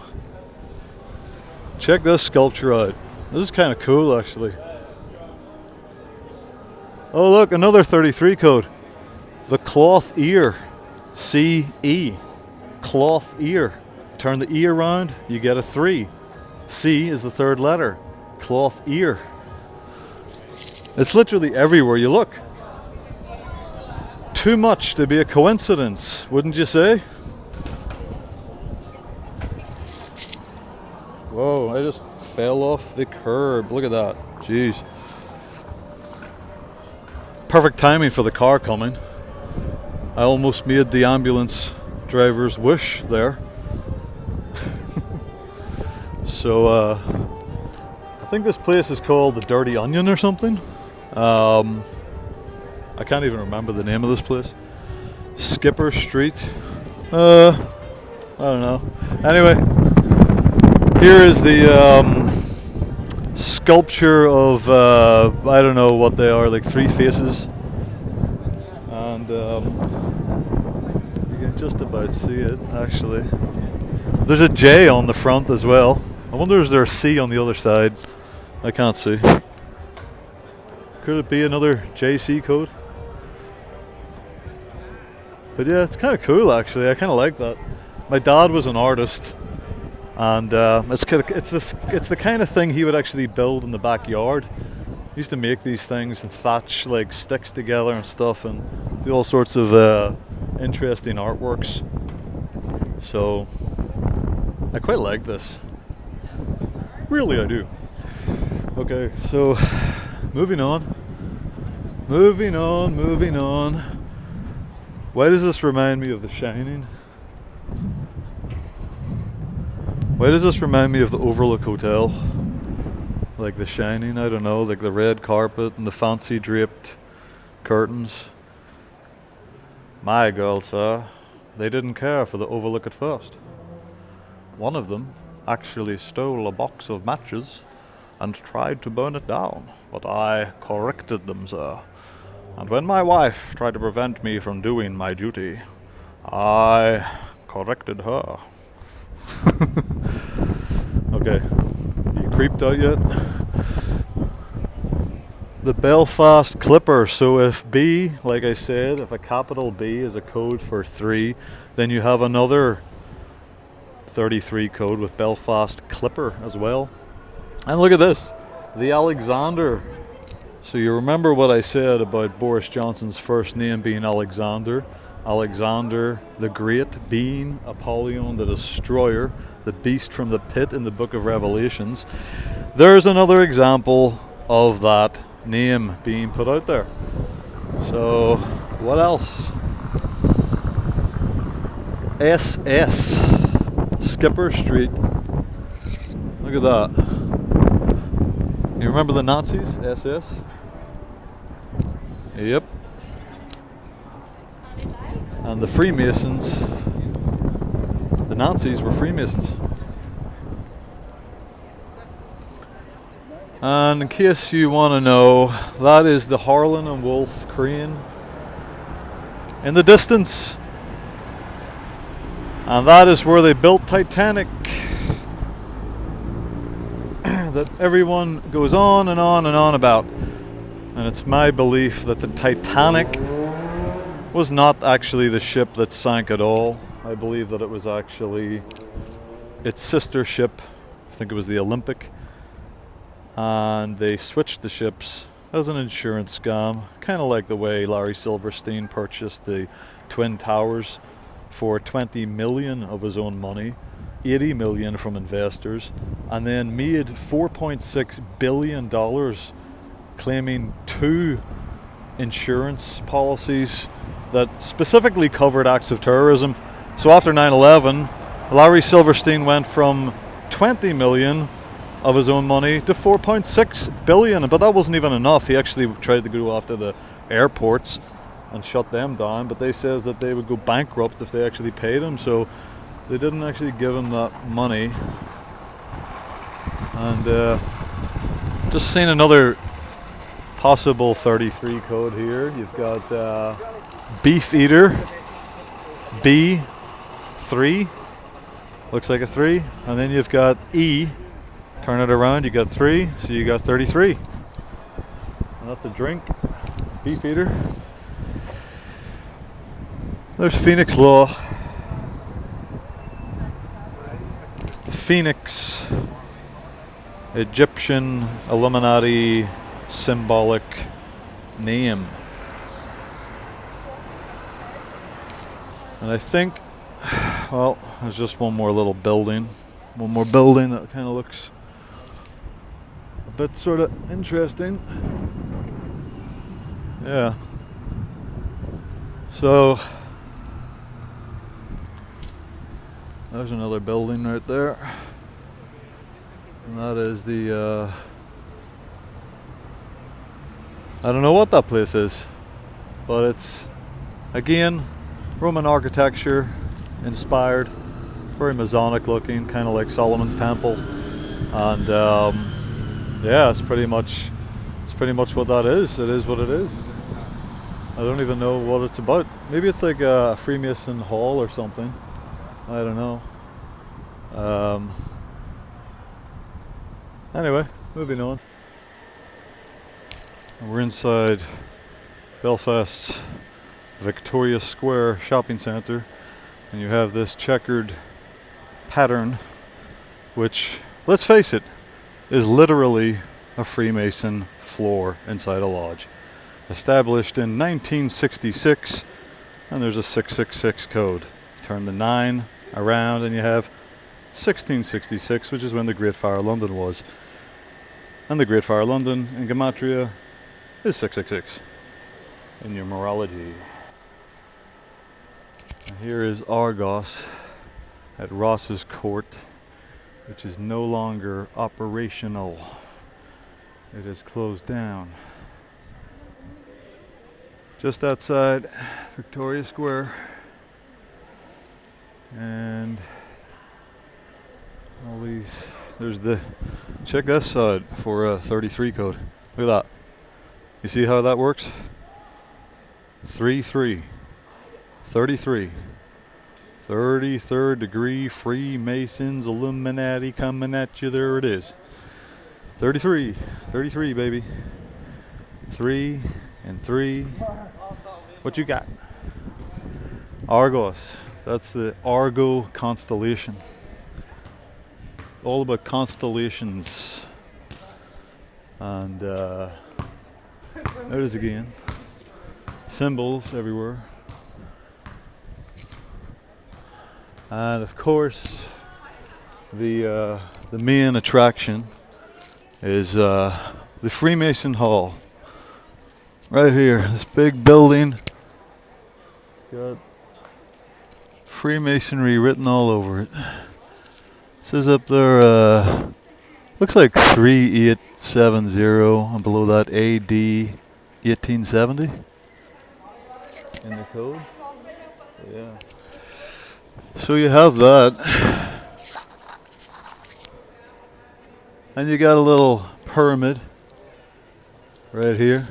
check this sculpture out. This is kind of cool, actually. Oh look, another 33 code. The cloth ear. C-E. Cloth ear. Turn the E around, you get a 3. C is the third letter. Cloth ear. It's literally everywhere you look. Too much to be a coincidence, wouldn't you say? Whoa, I just fell off the curb. Look at that. Jeez. Perfect timing for the car coming. I almost made the ambulance driver's wish there. So, I think this place is called the Dirty Onion or something. I can't even remember the name of this place. Skipper Street. I don't know. Anyway, here is the sculpture of I don't know what they are, like 3 faces, and you can just about see it. Actually, there's a J on the front as well. I wonder is there a C on the other side? I can't see. Could it be another JC code? But yeah, it's kind of cool actually. I kind of like that. My dad was an artist, and it's the kind of thing he would actually build in the backyard. He used to make these things and thatch like sticks together and stuff, and do all sorts of interesting artworks. So I quite like this. Really, I do. Okay, so moving on. Why does this remind me of The Shining? Why does this remind me of the Overlook Hotel? Like The Shining, I don't know, like the red carpet and the fancy draped curtains. My girl, sir, they didn't care for the Overlook at first. One of them actually stole a box of matches and tried to burn it down, but I corrected them, sir. And when my wife tried to prevent me from doing my duty, I corrected her. Okay, you creeped out yet? The Belfast Clipper. So if B, like I said, if a capital B is a code for 3, then you have another 33 code with Belfast Clipper as well. And look at this, the Alexander. So you remember what I said about Boris Johnson's first name being Alexander. Alexander the Great being Apollyon the Destroyer, the beast from the pit in the book of Revelations. There's another example of that name being put out there. So what else? SS, Skipper Street. Look at that. You remember the Nazis? SS? Yep. And the Freemasons, the Nazis were Freemasons. And in case you want to know, that is the Harlan and Wolff crane in the distance. And that is where they built Titanic. That everyone goes on and on and on about. And it's my belief that the Titanic was not actually the ship that sank at all. I believe that it was actually its sister ship. I think it was the Olympic. And they switched the ships as an insurance scam. Kind of like the way Larry Silverstein purchased the Twin Towers for 20 million of his own money. 80 million from investors, and then made $4.6 billion claiming 2 insurance policies that specifically covered acts of terrorism. So after 9/11, Larry Silverstein went from 20 million of his own money to 4.6 billion. But that wasn't even enough. He actually tried to go after the airports and shut them down, but they says that they would go bankrupt if they actually paid him, so they didn't actually give him that money. And just seeing another possible 33 code here. You've got Beef Eater B3, looks like a 3, and then you've got E, turn it around, you got 3, so you got 33, and that's a drink. Beef Eater. There's Phoenix Law. Phoenix, Egyptian Illuminati symbolic name. And I think, well, there's just one more little building. One more building that kind of looks a bit sort of interesting. Yeah. So there's another building right there, and that is the I don't know what that place is, but it's again Roman architecture inspired, very Masonic looking, kind of like Solomon's Temple, and yeah, it's pretty much what that is. It is what it is. I don't even know what it's about. Maybe it's like a Freemason hall or something. I don't know. Anyway, moving on. We're inside Belfast's Victoria Square shopping centre, and you have this checkered pattern, which, let's face it, is literally a Freemason floor inside a lodge. Established in 1966, and there's a 666 code. Turn the 9 around and you have 1666, which is when the Great Fire of London was. And the Great Fire of London in Gematria is 666 in numerology. And here is Argos at Ross's Court, which is no longer operational. It is closed down. Just outside Victoria Square. And all these, there's the, check this side for a 33 code. Look at that. You see how that works? 33. 33. 33rd degree Freemasons, Illuminati coming at you. There it is. 33. 33, baby. 3 and 3. What you got? Argos. That's the Argo constellation. All about constellations. And there it is again. Symbols everywhere. And of course, the main attraction is the Freemason Hall. Right here, this big building. It's got Freemasonry written all over it. It says up there, looks like 3870, and below that AD 1870 in the code. So, yeah. So you have that. And you got a little pyramid right here.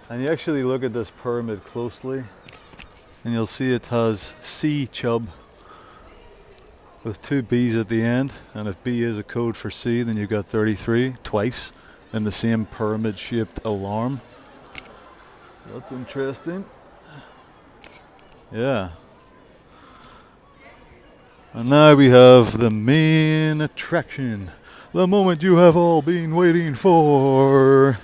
And you actually look at this pyramid closely, and you'll see it has C chub with 2 B's at the end. And if B is a code for C, then you've got 33 twice in the same pyramid shaped alarm. That's interesting. Yeah. And now we have the main attraction. The moment you have all been waiting for.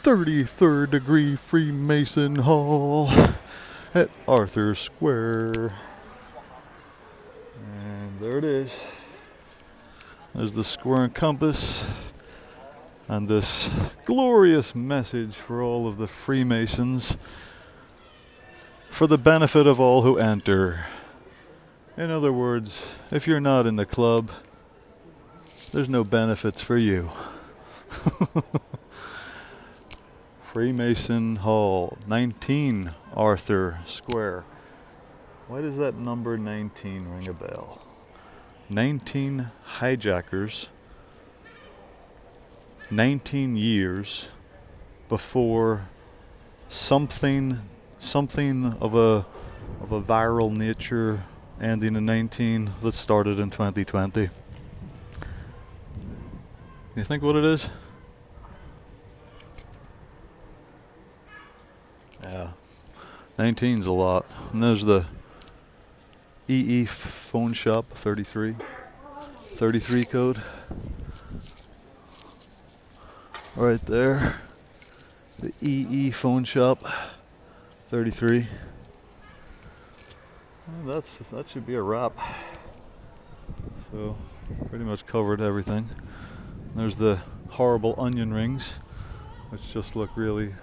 33rd degree Freemason Hall at Arthur Square. And there it is. There's the square and compass. And this glorious message for all of the Freemasons. For the benefit of all who enter. In other words, if you're not in the club, there's no benefits for you. Freemason Hall, 19 Arthur Square. Why does that number 19 ring a bell? 19 hijackers, 19 years before something of a viral nature ending in 19 that started in 2020. You think what it is? Yeah, 19's a lot. And there's the EE phone shop 33 code right there. The EE phone shop 33. Well, that should be a wrap. So pretty much covered everything. There's the horrible onion rings, which just look really,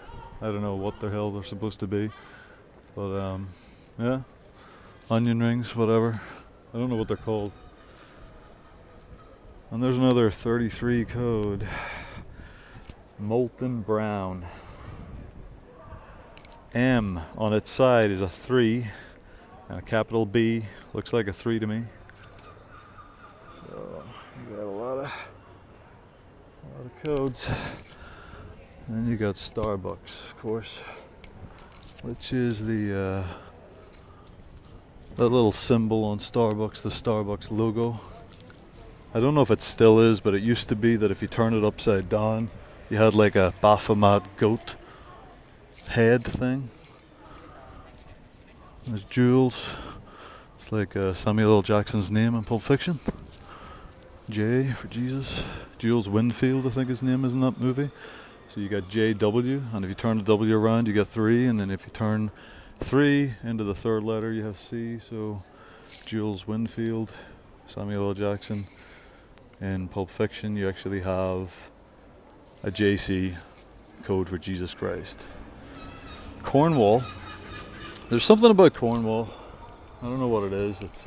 I don't know what the hell they're supposed to be, but yeah, onion rings, whatever. I don't know what they're called. And there's another 33 code, molten brown. M on its side is a 3, and a capital B looks like a 3 to me. So you got a lot of codes. And then you got Starbucks, of course, which is the that little symbol on Starbucks, the Starbucks logo. I don't know if it still is, but it used to be that if you turn it upside down, you had like a Baphomet goat head thing. There's Jules. It's like Samuel L. Jackson's name in Pulp Fiction. J for Jesus. Jules Winfield, I think his name is in that movie. So you got JW, and if you turn the W around, you get 3, and then if you turn 3 into the third letter, you have C. So Jules Winfield, Samuel L. Jackson. In Pulp Fiction, you actually have a JC code for Jesus Christ. Cornwall. There's something about Cornwall. I don't know what it is. It's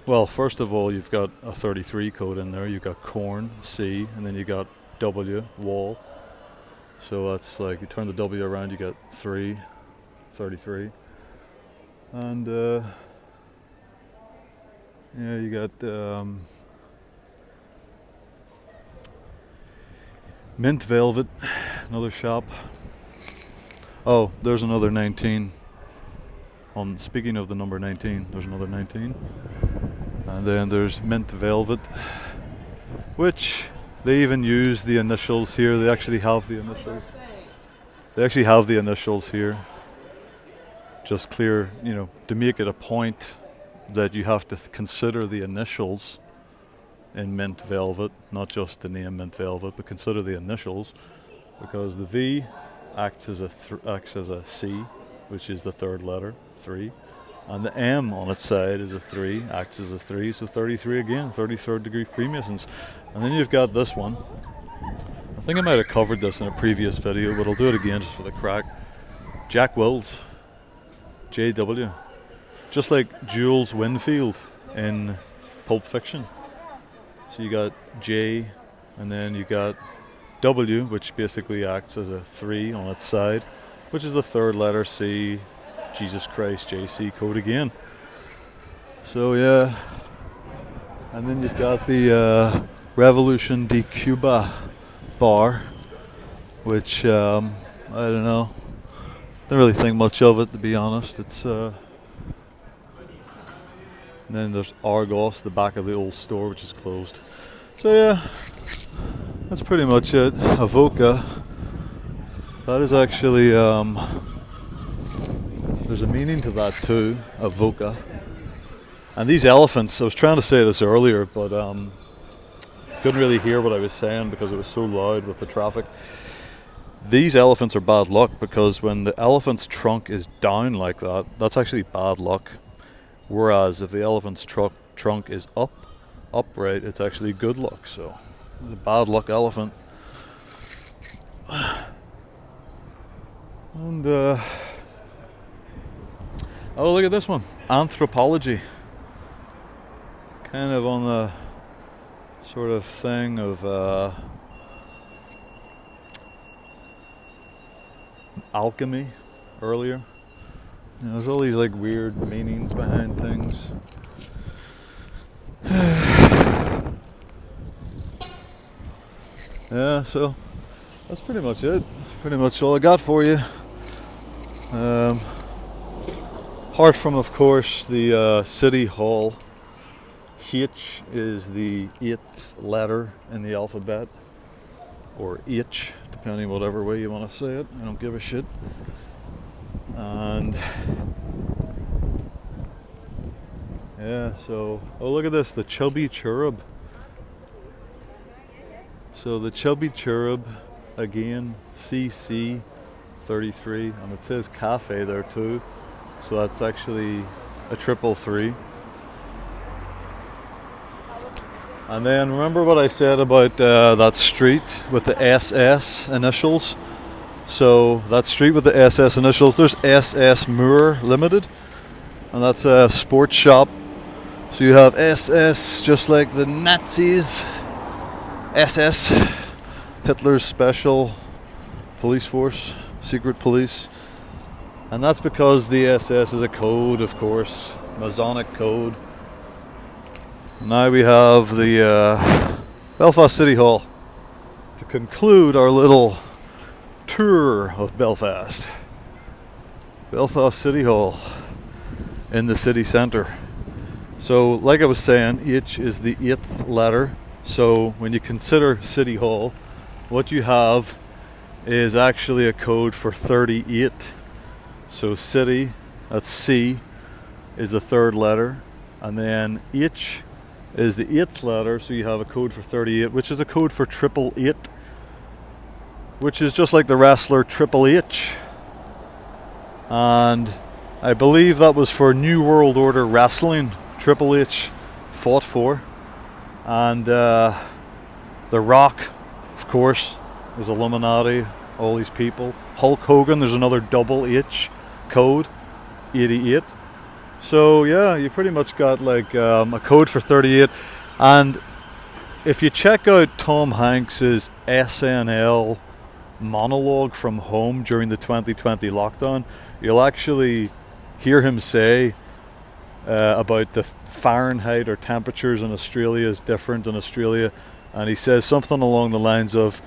well, first of all, you've got a 33 code in there. You've got corn, C, and then you got W, wall. So that's like, you turn the W around, you get 3, 33. And yeah, you got Mint Velvet, another shop. Oh, there's another 19. Speaking of the number 19, there's another 19. And then there's Mint Velvet, which they even use the initials here. They actually have the initials. They actually have the initials here. Just clear, to make it a point that you have to consider the initials in Mint Velvet, not just the name Mint Velvet, but consider the initials, because the V acts as a C, which is the third letter, 3, and the M on its side is a 3, acts as a 3, so 33 again, 33rd degree Freemasons. And then you've got this one. I think I might have covered this in a previous video, but I'll do it again just for the crack. Jack Wills, JW, just like Jules Winfield in Pulp Fiction. So you got J, and then you got W, which basically acts as a 3 on its side, which is the third letter, C, Jesus Christ, JC code again. So yeah, and then you've got the Revolution de Cuba bar, which I don't know, don't really think much of it, to be honest. It's and then there's Argos, the back of the old store, which is closed. So yeah, that's pretty much it. Avoca. That is actually, there's a meaning to that too, Avoca. And these elephants, I was trying to say this earlier, but couldn't really hear what I was saying because it was so loud with the traffic. These elephants are bad luck, because when the elephant's trunk is down like that, that's actually bad luck. Whereas if the elephant's trunk is upright, it's actually good luck. So it's a bad luck elephant. And oh, look at this one, anthropology. Kind of on the sort of thing of alchemy earlier. You know, there's all these like weird meanings behind things. Yeah, so that's pretty much it. Pretty much all I got for you. Apart from, of course, the City Hall. H is the 8th letter in the alphabet, or H, depending whatever way you want to say it. I don't give a shit. And yeah, so oh, look at this, the Chubby Cherub. So the Chubby Cherub, again, CC 33, and it says cafe there too, so that's actually a 333. And then remember what I said about that street with the SS initials? So that street with the SS initials, there's SS Moore Limited, and that's a sports shop. So you have SS, just like the Nazis. SS, Hitler's special police force, secret police. And that's because the SS is a code, of course, Masonic code. Now we have the Belfast City Hall to conclude our little tour of Belfast. Belfast City Hall in the city centre. So like I was saying, H is the 8th letter. So when you consider City Hall, what you have is actually a code for 38. So city, that's C, is the 3rd letter, and then H is the 8th letter, so you have a code for 38, which is a code for 888, which is just like the wrestler Triple H. And I believe that was for New World Order Wrestling, Triple H fought for. And The Rock, of course, is Illuminati, all these people. Hulk Hogan, there's another double H code, 88. So yeah, you pretty much got like a code for 38. And if you check out Tom Hanks's SNL monologue from home during the 2020 lockdown, you'll actually hear him say about the Fahrenheit or temperatures in Australia is different in Australia, and he says something along the lines of,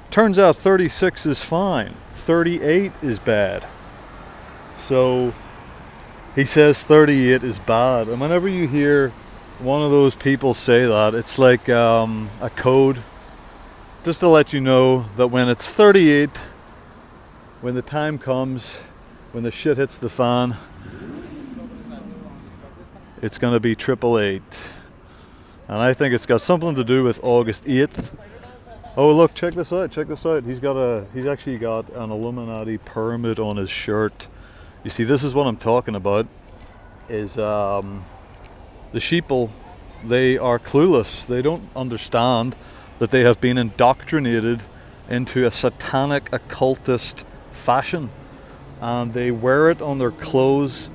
turns out 36 is fine, 38 is bad. So he says 38 is bad, and whenever you hear one of those people say that, it's like a code just to let you know that when it's 38, when the time comes, when the shit hits the fan, it's going to be 888. And I think it's got something to do with August 8th. Oh look, check this out, he's actually got an Illuminati pyramid on his shirt. You see, this is what I'm talking about, is the sheeple, they are clueless. They don't understand that they have been indoctrinated into a satanic occultist fashion. And they wear it on their clothes,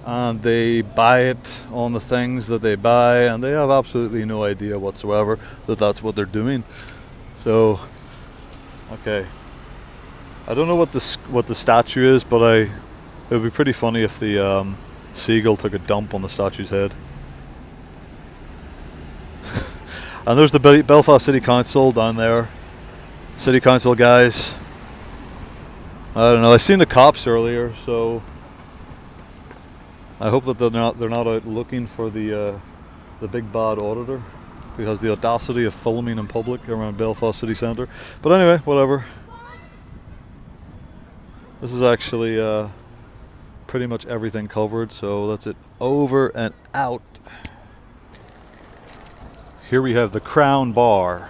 and they buy it on the things that they buy, and they have absolutely no idea whatsoever that that's what they're doing. So, okay, I don't know what the statue is, but it would be pretty funny if the seagull took a dump on the statue's head. And there's the Belfast City Council down there. City Council guys. I don't know. I seen the cops earlier, so I hope that they're not out looking for the big bad auditor who has the audacity of filming in public around Belfast City Centre. But anyway, whatever. This is actually pretty much everything covered, so that's it. Over and out. Here we have the Crown Bar,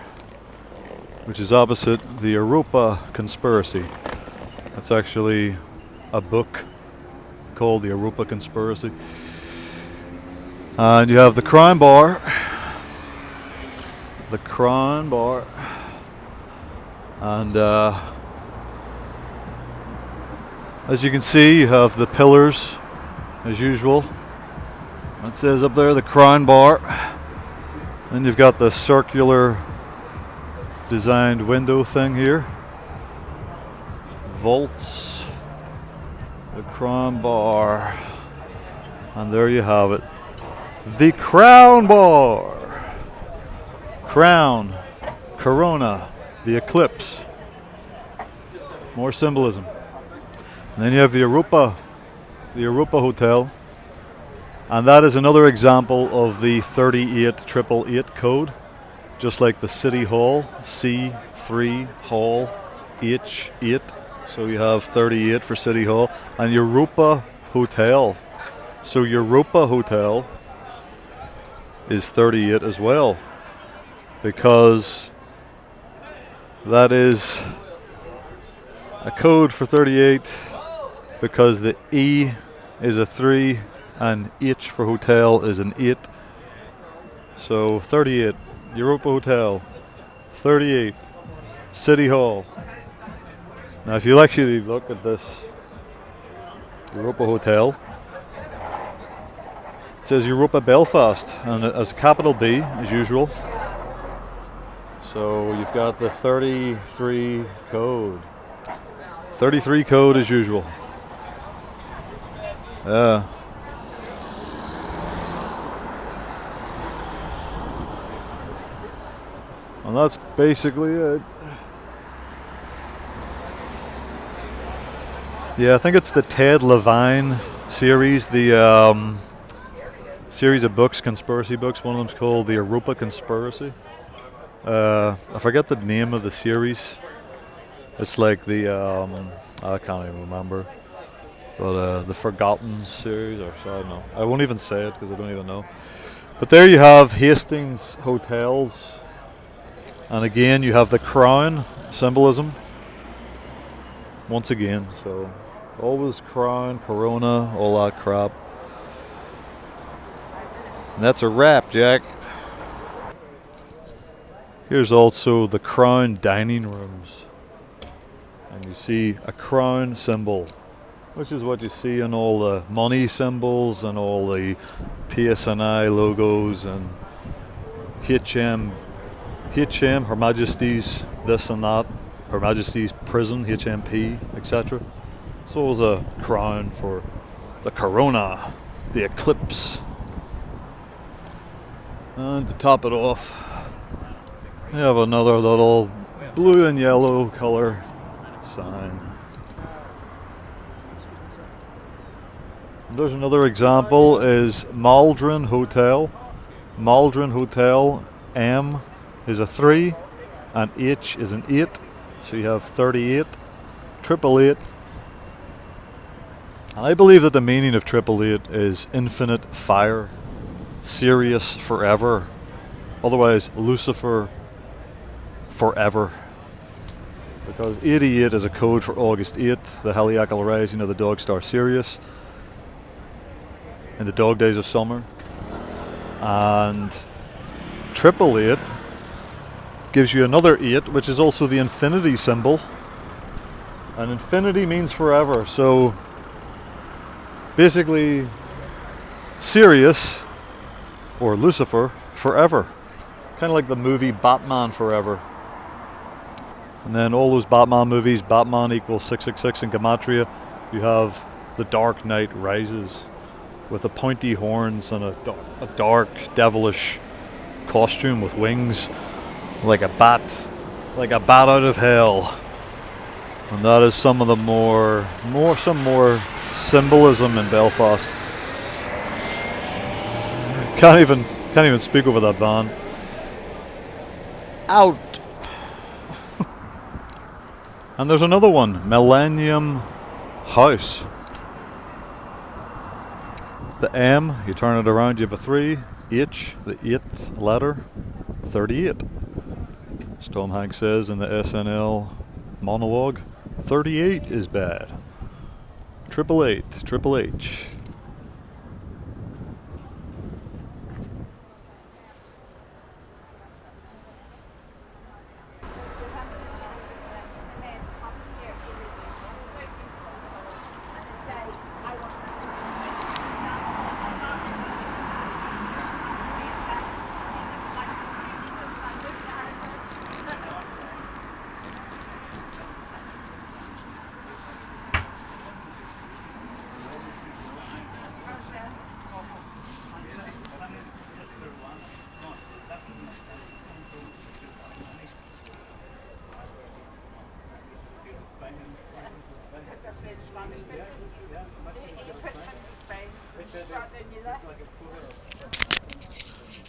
which is opposite the Europa Conspiracy. That's actually a book called the Europa Conspiracy. And you have the Crown Bar. The Crown Bar. And as you can see, you have the pillars, as usual. It says up there, the Crown Bar. Then you've got the circular designed window thing here. Vaults, the crown bar, and there you have it. The crown bar. Crown, corona, the eclipse. More symbolism. And then you have the Europa Hotel. And that is another example of the 38888 code. Just like the City Hall, C3 Hall H8. So you have 38 for City Hall. And Europa Hotel. So Europa Hotel is 38 as well. Because that is a code for 38 because the E is a 3 and H for hotel is an 8. So 38, Europa Hotel, 38, City Hall. Now if you actually look at this Europa Hotel, it says Europa Belfast and as capital B as usual. So you've got the 33 code. 33 code as usual. Yeah. And that's basically it. Yeah, I think it's the Ted Levine series, the series of books, conspiracy books. One of them's called The Europa Conspiracy. I forget the name of the series. It's like the, I can't even remember. But the Forgotten series, or so I don't know. I won't even say it because I don't even know. But there you have Hastings Hotels. And again, you have the crown symbolism. Once again, so always crown, corona, all that crap. And that's a wrap, Jack. Here's also the crown dining rooms. And you see a crown symbol, which is what you see in all the money symbols and all the PSNI logos and HM, Her Majesty's this and that, Her Majesty's Prison, HMP, etc. So it was a crown for the corona, the eclipse. And to top it off, you have another little blue and yellow color sign. There's another example is Maldron Hotel. Maldron Hotel, M is a 3 and H is an 8. So you have 38, 888. And I believe that the meaning of 888 is infinite fire, Sirius forever, otherwise Lucifer forever. Because 88 is a code for August 8th, the heliacal rising of the dog star Sirius in the dog days of summer. And 888 gives you another 8, which is also the infinity symbol. And infinity means forever. So basically, Sirius or Lucifer forever. Kind of like the movie Batman Forever. And then all those Batman movies, Batman equals 666 in Gematria. You have The Dark Knight Rises with the pointy horns and a dark, devilish costume with wings, like a bat out of hell. And that is some of the more symbolism in Belfast. Can't even speak over that van. Out. And there's another one, Millennium House. The M, you turn it around, you have a 3. H, the 8th letter, 38. As Tom Hanks says in the SNL monologue, 38 is bad. 888, Triple H.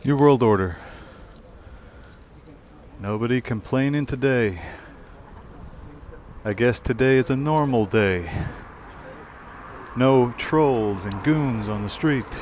New World Order. Nobody complaining today. I guess today is a normal day. No trolls and goons on the street.